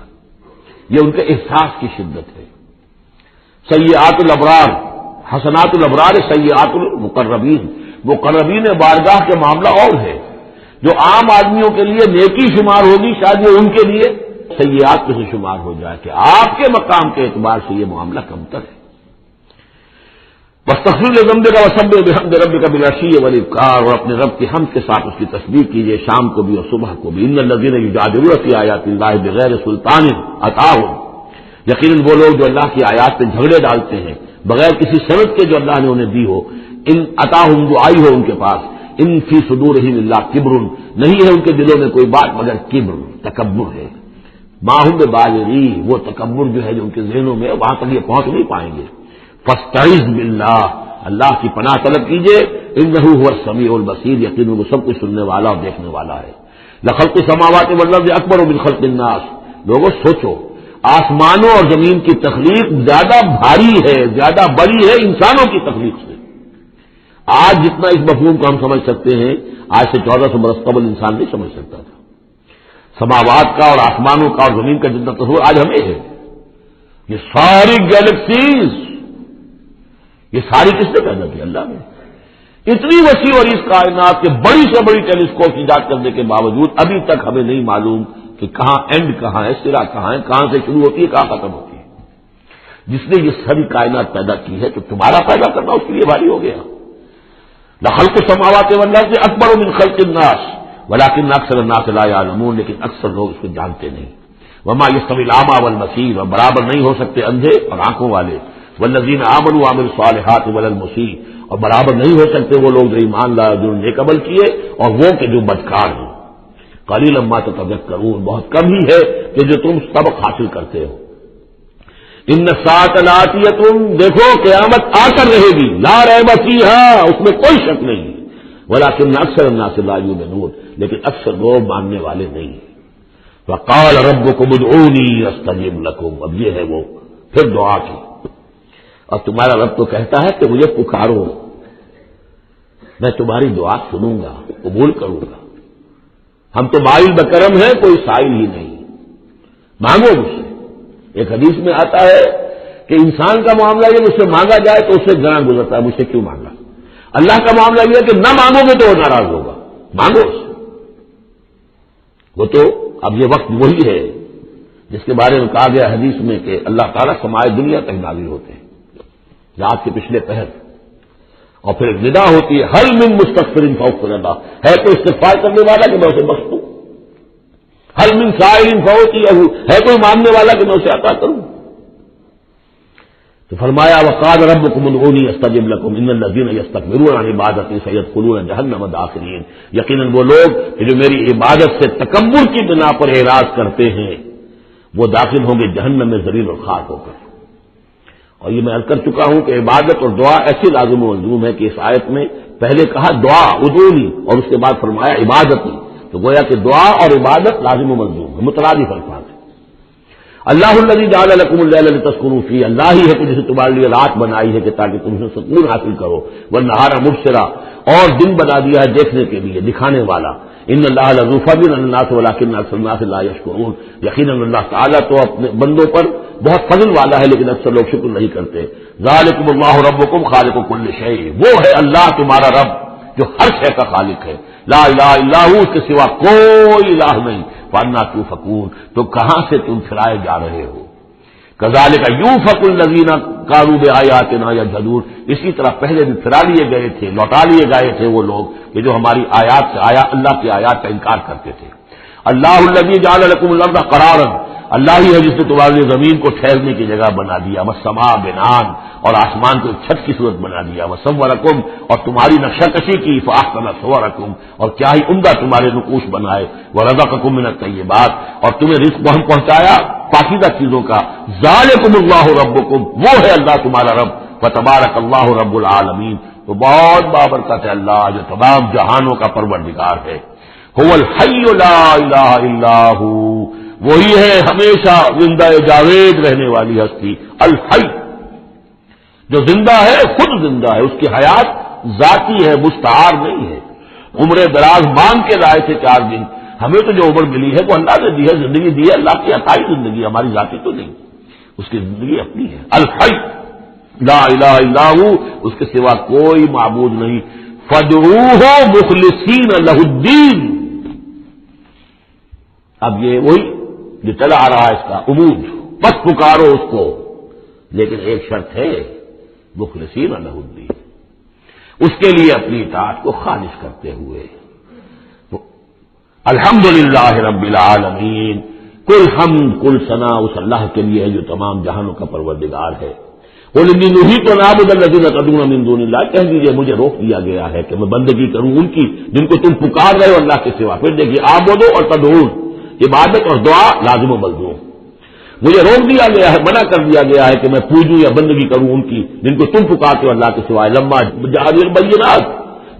یہ ان کے احساس کی شدت ہے. سیئات الابرار حسنات الابرار، سیئات المقربین، مقربین بارگاہ کے معاملہ اور ہے. جو عام آدمیوں کے لیے نیکی شمار ہوگی شاید یہ ان کے لیے سیئات میں سے شمار ہو جائے کہ آپ کے مقام کے اعتبار سے یہ معاملہ کمتر ہے. واستغفر لذنبک وسبح بحمد ربک بالعشی والابکار، اور اپنے رب کی حمد کے ساتھ اس کی تسبیح کیجیے شام کو بھی اور صبح کو بھی. ان الذین یجادلون فی آیات اللہ بغیر سلطان اتاہم، یقیناً وہ لوگ جو اللہ کی آیات پہ جھگڑے ڈالتے ہیں بغیر کسی سند کے جو اللہ نے انہیں دی ہو، ان اتاہم جو آئی ہو ان کے پاس، ان فی صدورہم الا کبر، نہیں ہے ان کے دلوں میں کوئی بات مگر کبر، تکبر ہے. ما ہم ببالغی، وہ تکبر جو ہے جو ان کے ذہنوں میں وہاں تک یہ پہنچ نہیں پائیں گے. فاستعذ باللہ، اللہ کی پناہ طلب کیجئے. انہ هو السمیع البصیر، یقیناً وہ سب کچھ سننے والا اور دیکھنے والا ہے. لخلق السماوات والارض اکبر من خلق الناس، لوگوں سوچو آسمانوں اور زمین کی تخلیق زیادہ بھاری ہے، زیادہ بڑی ہے انسانوں کی تخلیق سے. آج جتنا اس مفہوم کو ہم سمجھ سکتے ہیں آج سے 1400 برس قبل انسان نہیں سمجھ سکتا تھا. سماوات کا اور آسمانوں کا اور زمین کا جتنا تصور آج ہمیں ہے، یہ ساری گیلیکسیز، یہ ساری کس نے پیدا کی؟ اللہ نے۔ اتنی وسیع اور اس کائنات کے بڑی سے بڑی ٹیلیسکوپ ایجاد کرنے کے باوجود ابھی تک ہمیں نہیں معلوم کہ کہاں اینڈ کہاں ہے، سرا کہاں ہے، کہاں سے شروع ہوتی ہے کہاں ختم ہوتی ہے۔ جس نے یہ ساری کائنات پیدا کی ہے تو تمہارا پیدا کرنا اس کے لیے بھاری ہو گیا۔ لخلق السماوات والارض اکبر من خلق الناس ولکن اکثر الناس لا یعلمون، لیکن اکثر لوگ اس کو جانتے نہیں۔ وما یستوی الاعمی والبصیر، اور برابر نہیں ہو سکتے اندھے اور آنکھوں والے، والذین آمنوا وعملوا الصالحات ولا المسیء، اور برابر نہیں ہو سکتے وہ لوگ جو ایمان لائے جو نیک عمل کیے اور وہ کہ جو بدکار ہیں۔ قلیلا ما تتذکرون، بہت کم ہی ہے کہ جو تم سبق حاصل کرتے ہو۔ ان الساعۃ لآتیۃ، دیکھو قیامت آ کر رہے گی، لا ریب فیہا، اس میں کوئی شک نہیں، ولکن اکثر الناس لا یؤمنون، لیکن اکثر لوگ ماننے والے نہیں۔ وقال ربکم ادعونی استجب لکم، اب یہ ہے وہ پھر دعا کی، اور تمہارا رب تو کہتا ہے کہ مجھے پکارو، میں تمہاری دعا سنوں گا، قبول کروں گا۔ ہم تو مائل بکرم ہیں، کوئی سائل ہی نہیں، مانگو مجھ سے۔ ایک حدیث میں آتا ہے کہ انسان کا معاملہ یہ مجھ سے مانگا جائے تو اس سے گراں گزرتا ہے، مجھ سے کیوں مانگا۔ اللہ کا معاملہ یہ ہے کہ نہ مانگو گے تو وہ ناراض ہوگا، مانگو اس سے۔ وہ تو اب یہ وقت وہی ہے جس کے بارے میں کہا گیا حدیث میں کہ اللہ تعالیٰ سمائے دنیا تک نازل ہوتے ہیں رات کے پچھلے پہر، اور پھر ایک ندا ہوتی ہے حل من مستغفر فوق رضا، ہے کوئی استغفار کرنے والا کہ میں اسے بخش دوں، حل من سائل فوقیہ، ہے کوئی ماننے والا کہ میں اسے عطا کروں۔ تو فرمایا وقال ربکم ادعونی استجب لکم ان الذین یستکبرون عن عبادتی سیدخلون جہنم داخرین، یقیناً وہ لوگ کہ جو میری عبادت سے تکبر کی بنا پر اعراض کرتے ہیں وہ داخل ہوں گے جہنم میں ذلیل اور خار ہو کر۔ اور یہ میں عرض کر چکا ہوں کہ عبادت اور دعا ایسی لازم و ملزوم ہے کہ اس آیت میں پہلے کہا دعا ادعونی اور اس کے بعد فرمایا عبادتی، تو گویا کہ دعا اور عبادت لازم و ملزوم ہے، مترادف الفاظ ہے۔ اللہ الذی جعل لکم اللیل لتسکنوا فیہ، اللہ ہی ہے کہ جسے تمہارے لیے رات بنائی ہے کہ تاکہ تم سے سکون حاصل کرو، والنہار مبصرا، اور دن بنا دیا ہے دیکھنے کے لیے، دکھانے والا۔ ان اللہ لذو فضل علی الناس ولکن اکثر الناس لا یشکرون، یقیناً اللہ تعالیٰ تو اپنے بندوں پر بہت فضل والا ہے لیکن اکثر لوگ شکر نہیں کرتے۔ ذالکم اللہ ربکم خالق کل شیء، وہ ہے اللہ تمہارا رب جو ہر شے کا خالق ہے، لا الہ الا ہو، اس کے سوا کوئی الہ نہیں، فانا توفکون، تو کہاں سے تم پھرائے جا رہے ہو۔ کذالک یوفک الذین کانوا بآیاتنا یجحدون، اسی طرح پہلے بھی پھرا لیے گئے تھے، لوٹا لیے گئے تھے وہ لوگ کہ جو ہماری آیات سے اللہ کی آیات کا انکار کرتے تھے۔ اللہ الذی جعل لکم الارض قرارا، اللہ ہی ہے جس نے تمہارے لیے زمین کو ٹھہرنے کی جگہ بنا دیا، والسماء بناء، اور آسمان کو ایک چھت کی صورت بنا دیا، وصورکم، اور تمہاری نقشہ کشی کی، فاحسن صورکم، اور کیا ہی عمدہ تمہارے نقوش بنائے، ورزقکم من الطیبات، اور تمہیں رزق ہم پہنچایا پاکیزہ چیزوں کا۔ ذالکم اللہ ربکم، وہ ہے اللہ تمہارا رب، فتبارک اللہ رب العالمین، تو بہت بابرکت ہے اللہ جو تمام جہانوں کا پروردگار ہے۔ هو الحی لا الہ الا ہو، وہی ہے ہمیشہ زندہ جاوید رہنے والی ہستی، الحی، جو زندہ ہے، خود زندہ ہے، اس کی حیات ذاتی ہے، مستعار نہیں ہے۔ عمر دراز مانگ کے لائے تھے 4 دن، ہمیں تو جو عمر ملی ہے وہ اللہ نے دی ہے، زندگی دی ہے، اللہ کی عطائی زندگی، ہماری ذاتی تو نہیں، اس کی زندگی اپنی ہے۔ الحی لا الہ الا ہو، اس کے سوا کوئی معبود نہیں، فادعوہ مخلصین لہ الدین، اب یہ وہی جو چلا آ رہا ہے اس کا عبود، بس پکارو اس کو، لیکن ایک شرط ہے، مخلصین لہ الدین، اس کے لیے اپنی اطاعت کو خالص کرتے ہوئے۔ الحمدللہ رب العالمین، کل حمد کل ثنا اس اللہ کے لیے ہے جو تمام جہانوں کا پروردگار ہے۔ قل انی نہیت ان اعبد الذین تدعون من دون اللہ، کہہ دیجیے مجھے روک دیا گیا ہے کہ میں بندگی کروں ان کی جن کو تم پکار رہے ہو اللہ کے سوا۔ پھر دیکھیے اعبدو اور تدعون، عبادت اور دعا لازم و ملزوم۔ مجھے روک دیا گیا ہے، منع کر دیا گیا ہے کہ میں پوجوں یا بندگی کروں ان کی جن کو تم پکارتے ہو اللہ کے سوائے۔ لما جاءنی البینات،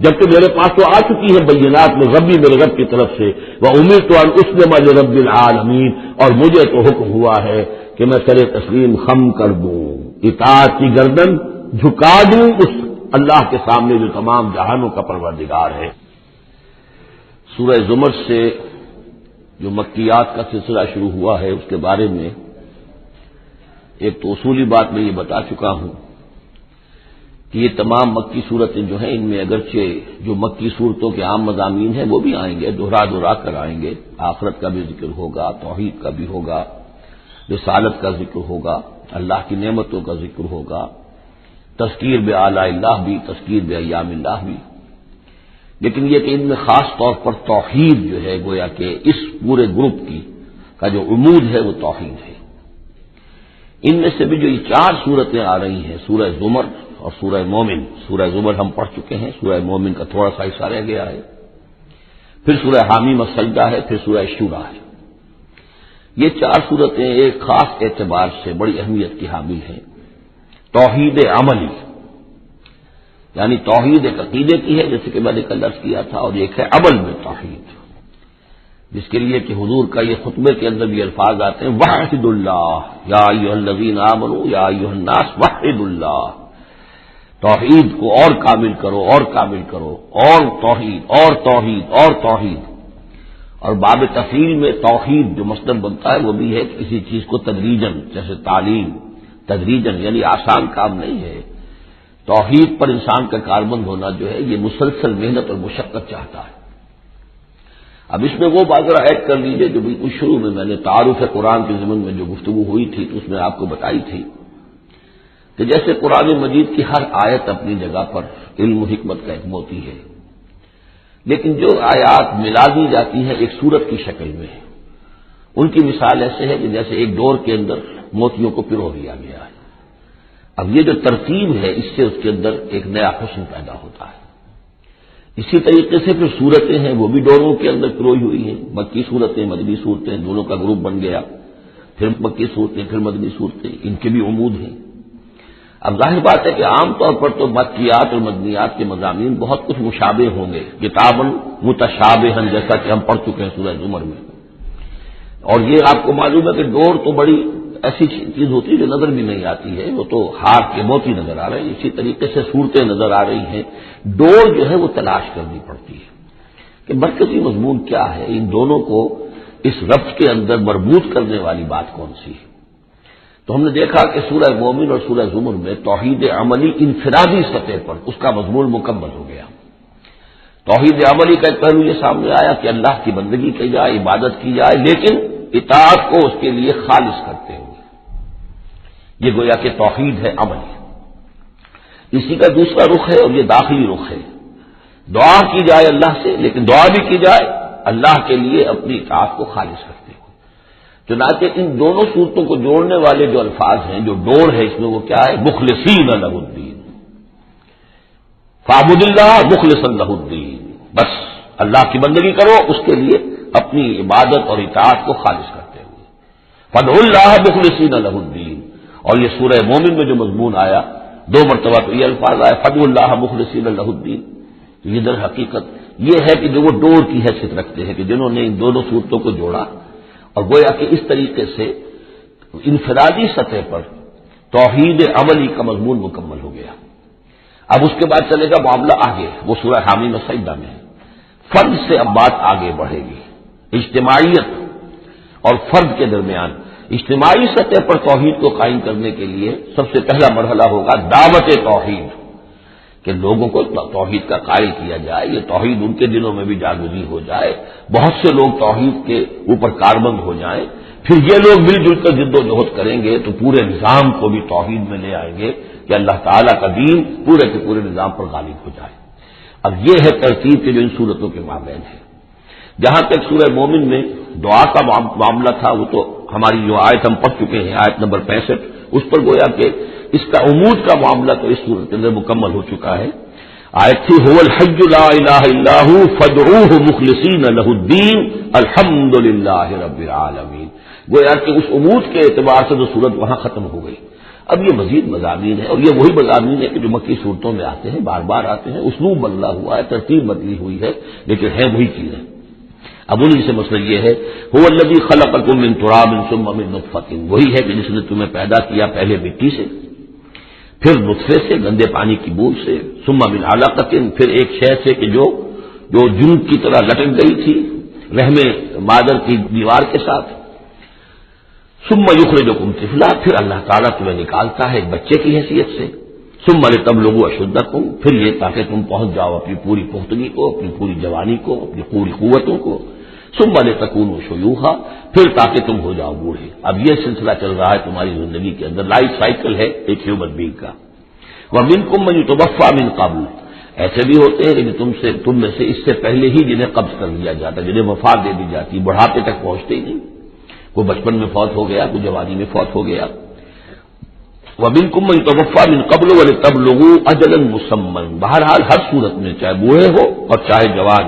جب کہ میرے پاس تو آ چکی ہے بینات میں ربی، میرے رب کی طرف سے، وامرت ان اسلم لرب العالمین، اور مجھے تو حکم ہوا ہے کہ میں سر تسلیم خم کر دوں، اطاعت کی گردن جھکا دوں اس اللہ کے سامنے جو تمام جہانوں کا پروردگار ہے۔ سورہ زمر سے جو مکیات کا سلسلہ شروع ہوا ہے اس کے بارے میں ایک تو اصولی بات میں یہ بتا چکا ہوں کہ یہ تمام مکی صورتیں جو ہیں ان میں اگرچہ جو مکی صورتوں کے عام مضامین ہیں وہ بھی آئیں گے، دوہرا کر آئیں گے، آخرت کا بھی ذکر ہوگا، توحید کا بھی ہوگا، رسالت کا ذکر ہوگا، اللہ کی نعمتوں کا ذکر ہوگا، تذکیر بآلاء اللہ بھی، تذکیر بایام اللہ بھی، لیکن یہ کہ ان میں خاص طور پر توحید جو ہے گویا کہ اس پورے گروپ کی کا جو عمود ہے وہ توحید ہے۔ ان میں سے بھی جو یہ 4 صورتیں آ رہی ہیں، سورہ زمر اور سورہ مومن، سورہ زمر ہم پڑھ چکے ہیں، سورہ مومن کا تھوڑا سا حصہ رہ گیا ہے، پھر سورہ حامیم السجدہ ہے، پھر سورہ شورا ہے۔ یہ 4 صورتیں ایک خاص اعتبار سے بڑی اہمیت کی حامل ہیں۔ توحید عملی یعنی توحید ایک عقیدے کی ہے جیسے کہ میں نے کل عرض کیا تھا، اور ایک ہے عمل میں توحید، جس کے لیے کہ حضور کا یہ خطبے کے اندر بھی الفاظ آتے ہیں وحد اللہ یا ایھا الذین آمنوا یا ایھا الناس وحد اللہ، توحید کو اور کامل کرو اور کامل کرو، اور توحید اور توحید اور توحید۔ اور باب تفصیل میں توحید جو مصدر بنتا ہے وہ بھی ہے کہ کسی چیز کو تدریجن، جیسے تعلیم تدریجن یعنی آسان کام نہیں ہے، توحید پر انسان کا کاربند ہونا جو ہے یہ مسلسل محنت اور مشقت چاہتا ہے۔ اب اس میں وہ بات ذرا ایڈ کر لیجیے جو بالکل شروع میں نے تعارف قرآن کے ضمن میں جو گفتگو ہوئی تھی تو اس میں آپ کو بتائی تھی کہ جیسے قرآن مجید کی ہر آیت اپنی جگہ پر علم و حکمت کا ایک موتی ہے، لیکن جو آیات ملا دی جاتی ہیں ایک صورت کی شکل میں، ان کی مثال ایسے ہے کہ جیسے ایک ڈور کے اندر موتیوں کو پرو دیا گیا ہے۔ اب یہ جو ترتیب ہے اس سے اس کے اندر ایک نیا حسن پیدا ہوتا ہے۔ اسی طریقے سے پھر صورتیں ہیں وہ بھی ڈوروں کے اندر پروئی ہوئی ہیں، مکی صورتیں مدنی صورتیں دونوں کا گروپ بن گیا، پھر مکی صورتیں پھر مدنی صورتیں، ان کے بھی عمود ہیں۔ اب ظاہر بات ہے کہ عام طور پر تو مکیات اور مدنیات کے مضامین بہت کچھ مشابہ ہوں گے، کتاباً متشابہاً جیسا کہ ہم پڑھ چکے ہیں سورہ زمر میں، اور یہ آپ کو معلوم ہے کہ ڈور تو بڑی ایسی چیز ہوتی ہے جو نظر بھی نہیں آتی ہے، وہ تو ہار کے موتی نظر آ رہے ہیں، اسی طریقے سے صورتیں نظر آ رہی ہیں، ڈور جو ہے وہ تلاش کرنی پڑتی ہے کہ مرکزی مضمون کیا ہے، ان دونوں کو اس ربط کے اندر مربوط کرنے والی بات کون سی ہے۔ تو ہم نے دیکھا کہ سورہ مومن اور سورہ زمر میں توحید عملی انفرادی سطح پر اس کا مضمون مکمل ہو گیا۔ توحید عملی کا ایک پہلو یہ سامنے آیا کہ اللہ کی بندگی کی جائے، عبادت کی جائے، لیکن اطاعت کو اس کے لیے خالص کرتے ہوئے، یہ گویا کہ توحید ہے عملی۔ اسی کا دوسرا رخ ہے اور یہ داخلی رخ ہے، دعا کی جائے اللہ سے، لیکن دعا بھی کی جائے اللہ کے لیے اپنی اطاعت کو خالص کرتے ہوئے۔ چنانچہ ان دونوں صورتوں کو جوڑنے والے جو الفاظ ہیں، جو ڈور ہے اس میں وہ کیا ہے، مخلصین لہ الدین، فاعبد اللہ مخلصا لہ الدین، بس اللہ کی بندگی کرو اس کے لیے اپنی عبادت اور اطاعت کو خالص کرتے ہوئے، فادعوا اللہ مخلصین لہ الدین۔ اور یہ سورہ مومن میں جو مضمون آیا 2 مرتبہ تو یہ الفاظ آئے فادعوا اللہ مخلصین لہ الدین، تو یہ در حقیقت یہ ہے کہ جو وہ ڈور کی حیثیت رکھتے ہیں کہ جنہوں نے ان دونوں صورتوں کو جوڑا، اور گویا کہ اس طریقے سے انفرادی سطح پر توحید عملی کا مضمون مکمل ہو گیا۔ اب اس کے بعد چلے گا معاملہ آگے، وہ سورہ حامیم السجدہ میں ہے، فرد سے اب بات آگے بڑھے گی، اجتماعیت اور فرد کے درمیان اجتماعی سطح پر توحید کو قائم کرنے کے لیے سب سے پہلا مرحلہ ہوگا دعوت توحید، کہ لوگوں کو توحید کا قائل کیا جائے، یہ توحید ان کے دلوں میں بھی جاگزی ہو جائے، بہت سے لوگ توحید کے اوپر کاربند ہو جائیں، پھر یہ لوگ مل جل کر جد و جہد کریں گے تو پورے نظام کو بھی توحید میں لے آئیں گے کہ اللہ تعالیٰ کا دین پورے کے پورے نظام پر غالب ہو جائے۔ اب یہ ہے ترتیب کے جو ان صورتوں کے مابین ہے۔ جہاں تک سورہ مومن میں دعا کا معاملہ تھا وہ تو ہماری جو آیت ہم پڑھ چکے ہیں، آیت نمبر 65، اس پر گویا کہ اس کا عمود کا معاملہ تو اس صورت کے اندر مکمل ہو چکا ہے۔ آیت تھی هو الحی لا الہ الا هو فادعوه مخلصین لہ الدین الحمد للہ رب العالمین، گویا کہ اس عمود کے اعتبار سے جو صورت وہاں ختم ہو گئی۔ اب یہ مزید مضامین ہے اور یہ وہی مضامین ہے کہ جو مکی صورتوں میں آتے ہیں، بار بار آتے ہیں، اسلوب بدلا ہوا ہے، ترتیب بدلی ہوئی ہے، لیکن ہے وہی چیزیں۔ اب انہی سے مسئلہ یہ ہے هو الذی خلقکم من تراب ثم من نطفۃ، وہی ہے کہ جس نے تمہیں پیدا کیا پہلے مٹی سے، پھر نطفے سے، گندے پانی کی بوجھ سے، ثم من علقۃ، پھر ایک شے سے کہ جو جنوب کی طرح لٹک گئی تھی، رحم مادر کی دیوار کے ساتھ. ثم یخرجکم طفلا، پھر اللہ تعالیٰ تمہیں نکالتا ہے ایک بچے کی حیثیت سے. ثم لتبلغوا اشدکم، پھر یہ تاکہ تم پہنچ جاؤ اپنی پوری پختگی کو، اپنی پوری جوانی کو، اپنی پوری قوتوں کو. ثم لتکونوا شیوخا، پھر تاکہ تم ہو جاؤ بوڑھے. اب یہ سلسلہ چل رہا ہے تمہاری زندگی کے اندر، لائف سائیکل ہے ایک ہیومن بینگ کا. ومنکم من یتوفی من قبل، ایسے بھی ہوتے ہیں لیکن تم میں سے اس سے پہلے ہی جنہیں قبض کر لیا جاتا، جنہیں وفات دے دی جاتی، بڑھاپے تک پہنچتے ہی نہیں. کوئی بچپن میں فوت ہو گیا، کوئی جوانی میں فوت ہو گیا. ومنکم من یتوفی من قبل ولتبلغوا اجلا مسمى، بہرحال ہر صورت میں چاہے بوڑھے ہو اور چاہے جوان،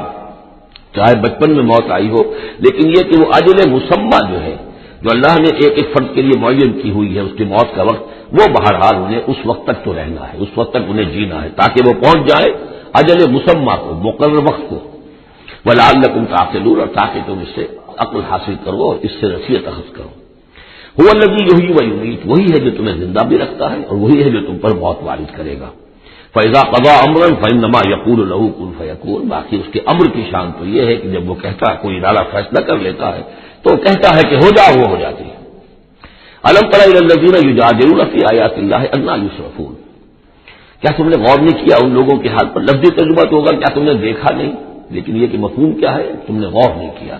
چاہے بچپن میں موت آئی ہو، لیکن یہ کہ وہ اجل مسمى جو ہے، جو اللہ نے ایک ایک فرد کے لیے معین کی ہوئی ہے اس کی موت کا وقت، وہ بہرحال انہیں اس وقت تک تو رہنا ہے، اس وقت تک انہیں جینا ہے تاکہ وہ پہنچ جائے اجل مسمى کو، مقرر وقت کو. ولعلکم تعقلون، اور تاکہ تم اس سے عقل حاصل کرو اور اس سے نصیحت اخذ کرو. هو الذی یحیی و یمیت، وہی ہے جو تمہیں زندہ بھی رکھتا ہے اور وہی ہے جو تم پر موت وارد کرے گا. فاذا قضى امرا فانما يقول له كن فيكون، باقی اس کے امر کی شان تو یہ ہے کہ جب وہ کہتا ہے، کوئی ارادہ فیصلہ کر لیتا ہے تو کہتا ہے کہ ہو جا، وہ ہو جاتی ہے. الم تر الى الذین یجادلون فی آیات اللہ انا یصرفون، کیا تم نے غور نہیں کیا ان لوگوں کے حال پر؟ لفظی ترجمہ تو ہوگا کیا تم نے دیکھا نہیں، لیکن یہ کہ مفہوم کیا ہے، تم نے غور نہیں کیا.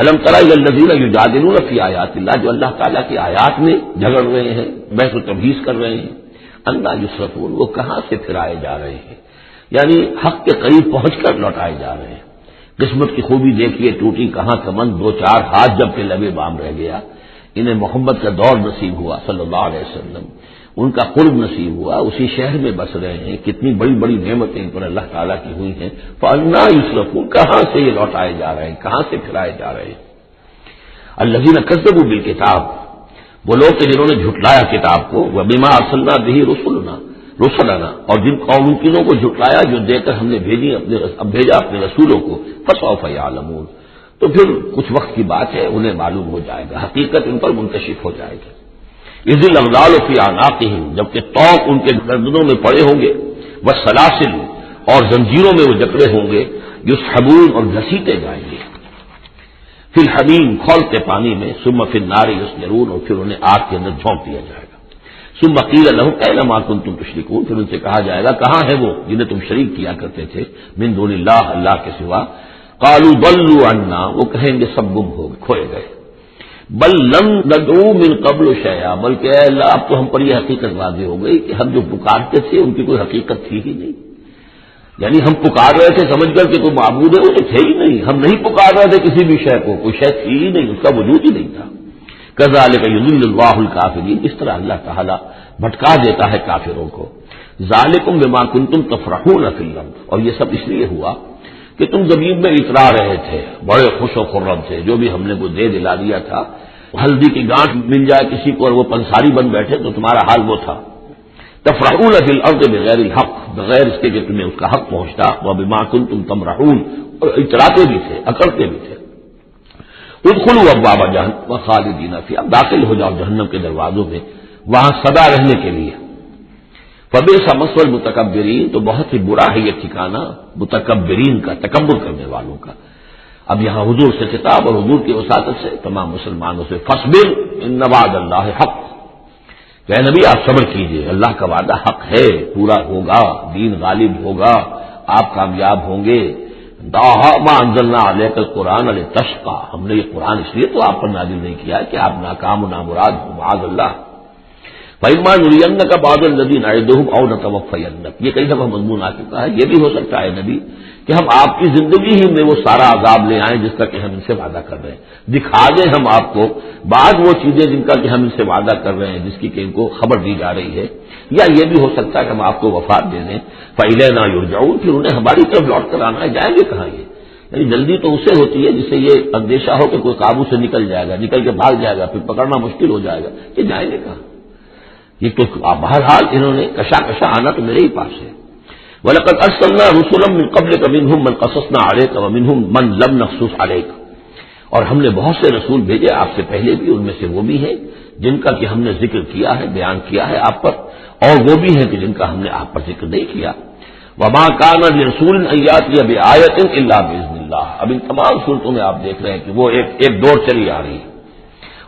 الم تر الى الذین یجادلون فی آیات اللہ، جو اللہ تعالیٰ کی آیات میں جھگڑ رہے ہیں، بحث و تبحیث کر رہے ہیں. انا یصرفون، وہ کہاں سے پھرائے جا رہے ہیں، یعنی حق کے قریب پہنچ کر لوٹائے جا رہے ہیں. قسمت کی خوبی دیکھیے، ٹوٹی کہاں کمن، دو چار ہاتھ جب کے لبے بام رہ گیا. انہیں محمد کا دور نصیب ہوا صلی اللہ علیہ وسلم، ان کا قرب نصیب ہوا، اسی شہر میں بس رہے ہیں، کتنی بڑی بڑی نعمتیں ان پر اللہ تعالیٰ کی ہوئی ہیں. فانا یصرفون، کہاں سے یہ لوٹائے جا رہے ہیں، کہاں سے پھرائے جا رہے ہیں. الذین کذبوا بالکتاب، وہ لوگ کہ جنہوں نے جھٹلایا کتاب کو. وبما ارسلنا بہ رسلنا، اور جن قوموں کو جھٹلایا جو دے کر ہم نے بھیجا اپنے رسولوں کو. فسوف یعلمون، تو پھر کچھ وقت کی بات ہے، انہیں معلوم ہو جائے گا، حقیقت ان پر منکشف ہو جائے گی. اذ الاغلال فی اعناقہم، جبکہ طوق ان کے گردنوں میں پڑے ہوں گے، والسلاسل، اور زنجیروں میں وہ جکڑے ہوں گے. یسحبون، اور گھسیٹے جائیں گے. فی الحمیم، کھولتے پانی میں. ثم فی النار یسجرون، اور پھر انہیں آگ کے اندر جھونک دیا جائے گا. ثم قیل لهم أین ما کنتم تشرکون، پھر ان سے کہا جائے گا کہاں ہے وہ جنہیں تم شریک کیا کرتے تھے، من دون اللہ، اللہ کے سوا. قالوا ضلوا عنا، وہ کہیں گے سب گم ہو کھوئے گئے. بل لم ندعو من قبل شیئا، بلکہ اے اللہ اب تو ہم پر یہ حقیقت واضح ہو گئی کہ ہم جو پکارتے تھے ان کی کوئی حقیقت تھی ہی نہیں. یعنی ہم پکار رہے تھے سمجھ کر کہ کوئی معبود ہے، وہ تو تھے ہی نہیں. ہم نہیں پکار رہے تھے کسی بھی شے کو، کوئی شے تھی ہی نہیں، اس کا وجود ہی نہیں تھا. کذالک یضل اللہ الکافرین، اس طرح اللہ تعالیٰ بھٹکا دیتا ہے کافروں کو. ذالکم بما کنتم تفرحون فی الارض، اور یہ سب اس لیے ہوا کہ تم زمین میں اترا رہے تھے، بڑے خوش و خرم تھے، جو بھی ہم نے کو دے دلا دیا تھا. ہلدی کی گانٹ مل جائے کسی کو اور وہ پنساری بن بیٹھے تو تمہارا حال وہ تھا. تفرحون فی الارض بغیر الحق، بغیر اس کے کہ تمہیں اس کا حق پہنچتا. وبما کنتم تمرحون، اور اتراتے بھی تھے، اکڑتے بھی تھے. ادخلوا ابواب جہنم خالدین فیہا، اب داخل ہو جاؤ جہنم کے دروازوں میں، وہاں سدا رہنے کے لیے. فبئس مثوى المتکبرین، تو بہت ہی برا ہے یہ ٹھکانہ متکبرین کا، تکبر کرنے والوں کا. اب یہاں حضور سے خطاب اور حضور کی وساطت سے تمام مسلمانوں سے. فاصبر ان وعد اللہ حق، کہ اے نبی آپ صبر کیجئے، اللہ کا وعدہ حق ہے، پورا ہوگا، دین غالب ہوگا، آپ کامیاب ہوں گے. ما انزلنا علیک القرآن لتشقى، ہم نے یہ قرآن اس لیے تو آپ پر نازل نہیں کیا ہے کہ آپ ناکام و نامراد ہو، معاذ اللہ. فإما نرينك بعض الذي نعدهم أو نتوفينك، یہ کئی دفعہ مضمون آ چکا ہے. یہ بھی ہو سکتا ہے نبی کہ ہم آپ کی زندگی ہی میں وہ سارا عذاب لے آئیں جس کا کہ ہم ان سے وعدہ کر رہے ہیں، دکھا دیں ہم آپ کو بعض وہ چیزیں جن کا کہ ہم ان سے وعدہ کر رہے ہیں، جس کی کہ ان کو خبر دی جا رہی ہے. یا یہ بھی ہو سکتا ہے کہ ہم آپ کو وفات دے دیں. فإلینا یرجعون، پھر انہیں ہماری طرف لوٹ کر آنا ہے. جائیں گے کہاں یہ؟ یعنی جلدی تو اسے ہوتی ہے جس سے یہ اندیشہ ہو کہ کوئی قابو سے نکل جائے گا، نکل کے بھاگ جائے گا، پھر پکڑنا مشکل ہو جائے گا. یہ جائیں گے کہاں؟ یہ تو بہرحال انہوں نے کشا آنا تو میرے ہی پاس ہے. وَلَقَدْ أَرْسَلْنَا رُسُلًا مِّن قَبْلِكَ مِنْهُمْ مَنْ قَصَصْنَا عَلَيْكَ وَمِنْهُمْ مَنْ لَمْ نَقْصُصْ عَلَيْكَ، اور ہم نے بہت سے رسول بھیجے آپ سے پہلے بھی، ان میں سے وہ بھی ہیں جن کا کہ ہم نے ذکر کیا ہے، بیان کیا ہے آپ پر، اور وہ بھی ہیں کہ جن کا ہم نے آپ پر ذکر نہیں کیا. وما کان لرسول ان یاتی بآیۃ الا باذن اللہ. اب ان تمام صورتوں میں آپ دیکھ رہے ہیں کہ وہ ایک دور چلی آ رہی ہے،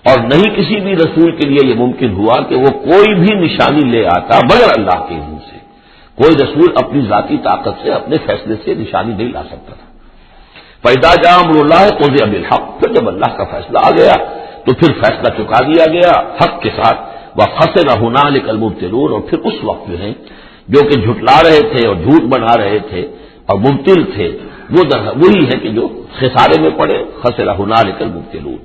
اور نہیں کسی بھی رسول کے لیے یہ ممکن ہوا کہ وہ کوئی بھی نشانی لے آتا بغیر اللہ کے اذن سے. کوئی رسول اپنی ذاتی طاقت سے، اپنے فیصلے سے نشانی نہیں لا سکتا تھا. فإذا جاء أمر الله قضي بالحق، پھر جب اللہ کا فیصلہ آ گیا تو پھر فیصلہ چکا دیا گیا حق کے ساتھ. وخسر هنالك المبطلون، اور پھر اس وقت جو ہے جو کہ جھٹلا رہے تھے اور جھوٹ بنا رہے تھے اور مبطل تھے، وہ وہی ہے کہ جو خسارے میں پڑے. خسر هنالك المبطلون.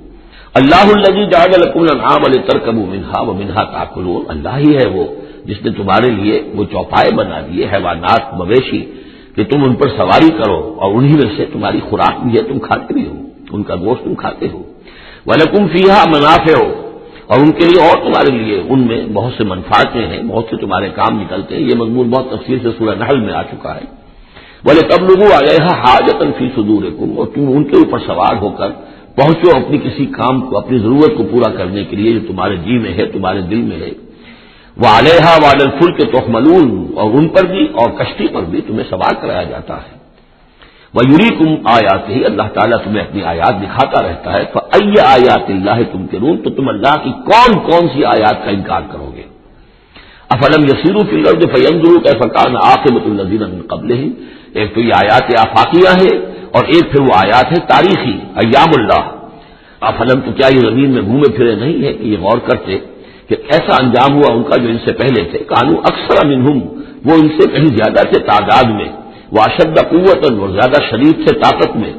اللہ الذی جعل لكم الانعام لتركبوا منها ومنها تاكلون. اللہ ہی ہے وہ جس نے تمہارے لیے وہ چوپائے بنا دیے، حیوانات، مویشی، کہ تم ان پر سواری کرو، اور انہی میں سے تمہاری خوراک بھی ہے، تم کھاتے بھی ہو، ان کا گوشت تم کھاتے ہو. وَلَكُمْ فِيهَا مَنَافِعُ، اور ان کے لیے اور تمہارے لیے ان میں بہت سے منفعتیں ہیں، بہت سے تمہارے کام نکلتے ہیں. یہ مضمون بہت تفصیل سے سورہ نحل میں آ چکا ہے. وَلِتَبْلُغُوا عَلَيْهَا حَاجَةً فِي صُدُورِكُمْ، اور تم ان کے اوپر سوار ہو کر پہنچو اپنی کسی کام کو، اپنی ضرورت کو پورا کرنے کے لیے جو تمہارے جی میں ہے، تمہارے دل میں ہے. وَعَلَيْهَا وَعَلَى الْفُلْكِ تُحْمَلُونَ، اور ان پر بھی اور کشتی پر بھی تمہیں سوار کرایا جاتا ہے. وَيُرِيكُمْ آیَاتِهِ، اللہ تعالیٰ تمہیں اپنی آیات دکھاتا رہتا ہے. فَأَيَّ آیَاتِ اللَّهِ تُنکِرُونَ، تو تم اللہ کی کون کون سی آیات کا انکار کرو گے. أَفَلَمْ يَسِيرُوا فِي الْأَرْضِ فَيَنظُرُوا كَيْفَ كَانَ عَاقِبَةُ الَّذِينَ مِن قَبْلِهِمْ. ایک تو یہ آیات آفاقیہ ہے، اور ایک پھر وہ آیات ہے تاریخی، ایام اللہ. افلم، تو کیا یہ زمین میں گھومے پھرے نہیں ہے کہ یہ غور کرتے کہ ایسا انجام ہوا ان کا جو ان سے پہلے تھے. کانو اکثر منہم، وہ ان سے کہیں زیادہ تھے تعداد میں. وہ اشد قوتاً، وہ زیادہ شدید تھے طاقت میں.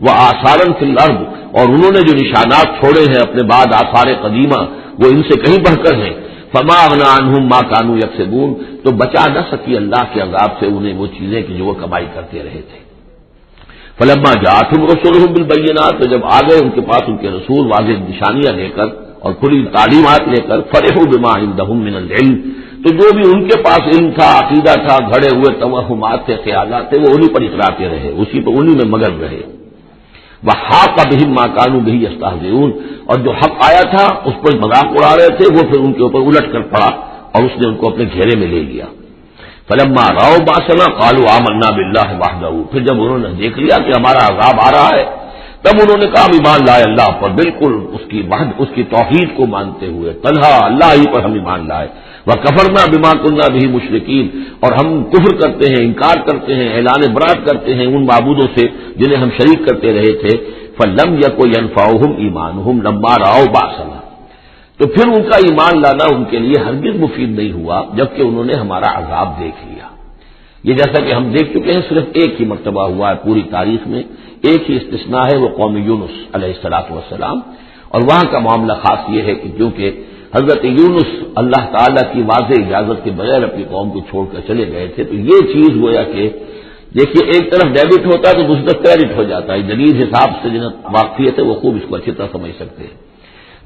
وہ آثارن فی الارض، اور انہوں نے جو نشانات چھوڑے ہیں اپنے بعد آثار قدیمہ، وہ ان سے کہیں بڑھ کر ہیں. فما اغنی عنہم ما کانوا یکسبون، تو بچا نہ سکی اللہ کے عذاب سے انہیں وہ چیزیں کہ جو وہ کمائی کرتے رہے تھے. فلما جاءتهم رسلهم بالبينات، تو جب آ گئے ان کے پاس ان کے رسول واضح نشانیاں لے کر اور کھلی تعلیمات لے کر، فرحوا بما عندهم من العلم، تو جو بھی ان کے پاس علم تھا، عقیدہ تھا، گھڑے ہوئے توہمات تھے، خیالات تھے، وہ انہی پر اقراتے رہے، اسی پر انہی میں مگن رہے. وحاق بهم ما كانوا به يستهزئون، اور جو حق آیا تھا اس پر مذاق اڑا رہے تھے، وہ پھر ان کے اوپر الٹ کر پڑا اور اس نے ان کو اپنے گھیرے میں لے لیا. فلما رأوا بأسنا قالوا آمنا بالله وحده، پھر جب انہوں نے دیکھ لیا کہ ہمارا عذاب آ رہا ہے، تب انہوں نے کہا ایمان لائے اللہ پر، بالکل اس کی وحد، اس کی توحید کو مانتے ہوئے، تنہا اللہ ہی پر ہم ایمان لائے. وکفرنا بما كنا به مشرکین، اور ہم کفر کرتے ہیں، انکار کرتے ہیں، اعلان برات کرتے ہیں ان معبودوں سے جنہیں ہم شریک کرتے رہے تھے. فلم يكن ينفعهم ایمانهم لما رأوا بأسنا، تو پھر ان کا ایمان لانا ان کے لیے ہرگز مفید نہیں ہوا جبکہ انہوں نے ہمارا عذاب دیکھ لیا. یہ جیسا کہ ہم دیکھ چکے ہیں صرف ایک ہی مرتبہ ہوا ہے پوری تاریخ میں، ایک ہی استثناء ہے، وہ قوم یونس علیہ السلام. اور وہاں کا معاملہ خاص یہ ہے کہ کیونکہ حضرت یونس اللہ تعالیٰ کی واضح اجازت کے بغیر اپنی قوم کو چھوڑ کر چلے گئے تھے، تو یہ چیز گویا کہ دیکھیے ایک طرف ڈیبٹ ہوتا ہے تو دوسری طرف کریڈٹ ہو جاتا ہے. جدید حساب سے جنہیں واقفیت ہے وہ خوب اس کو اچھی طرح سمجھ سکتے ہیں.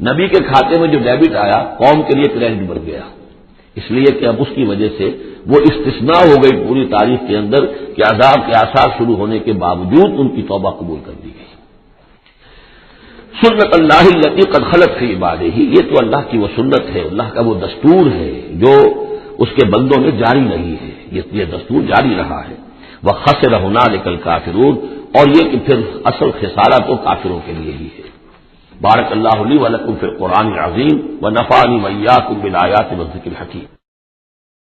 نبی کے کھاتے میں جو ڈیبٹ آیا قوم کے لیے کریڈٹ بن گیا، اس لیے کہ اب اس کی وجہ سے وہ استثناء ہو گئی پوری تاریخ کے اندر کہ عذاب کے آثار شروع ہونے کے باوجود ان کی توبہ قبول کر دی گئی. سنت اللہ التی قد خلت فی عبادہ، یہ تو اللہ کی وہ سنت ہے، اللہ کا وہ دستور ہے جو اس کے بندوں میں جاری رہی ہے، یہ دستور جاری رہا ہے. وخسر هنالک الکافرون، اور یہ کہ پھر اصل خسارہ تو کافروں کے لیے ہی ہے. بارک اللہ لی و لکم فی القرآن العظیم ونفعنی وإیاکم بالآیات والذکر الحکیم.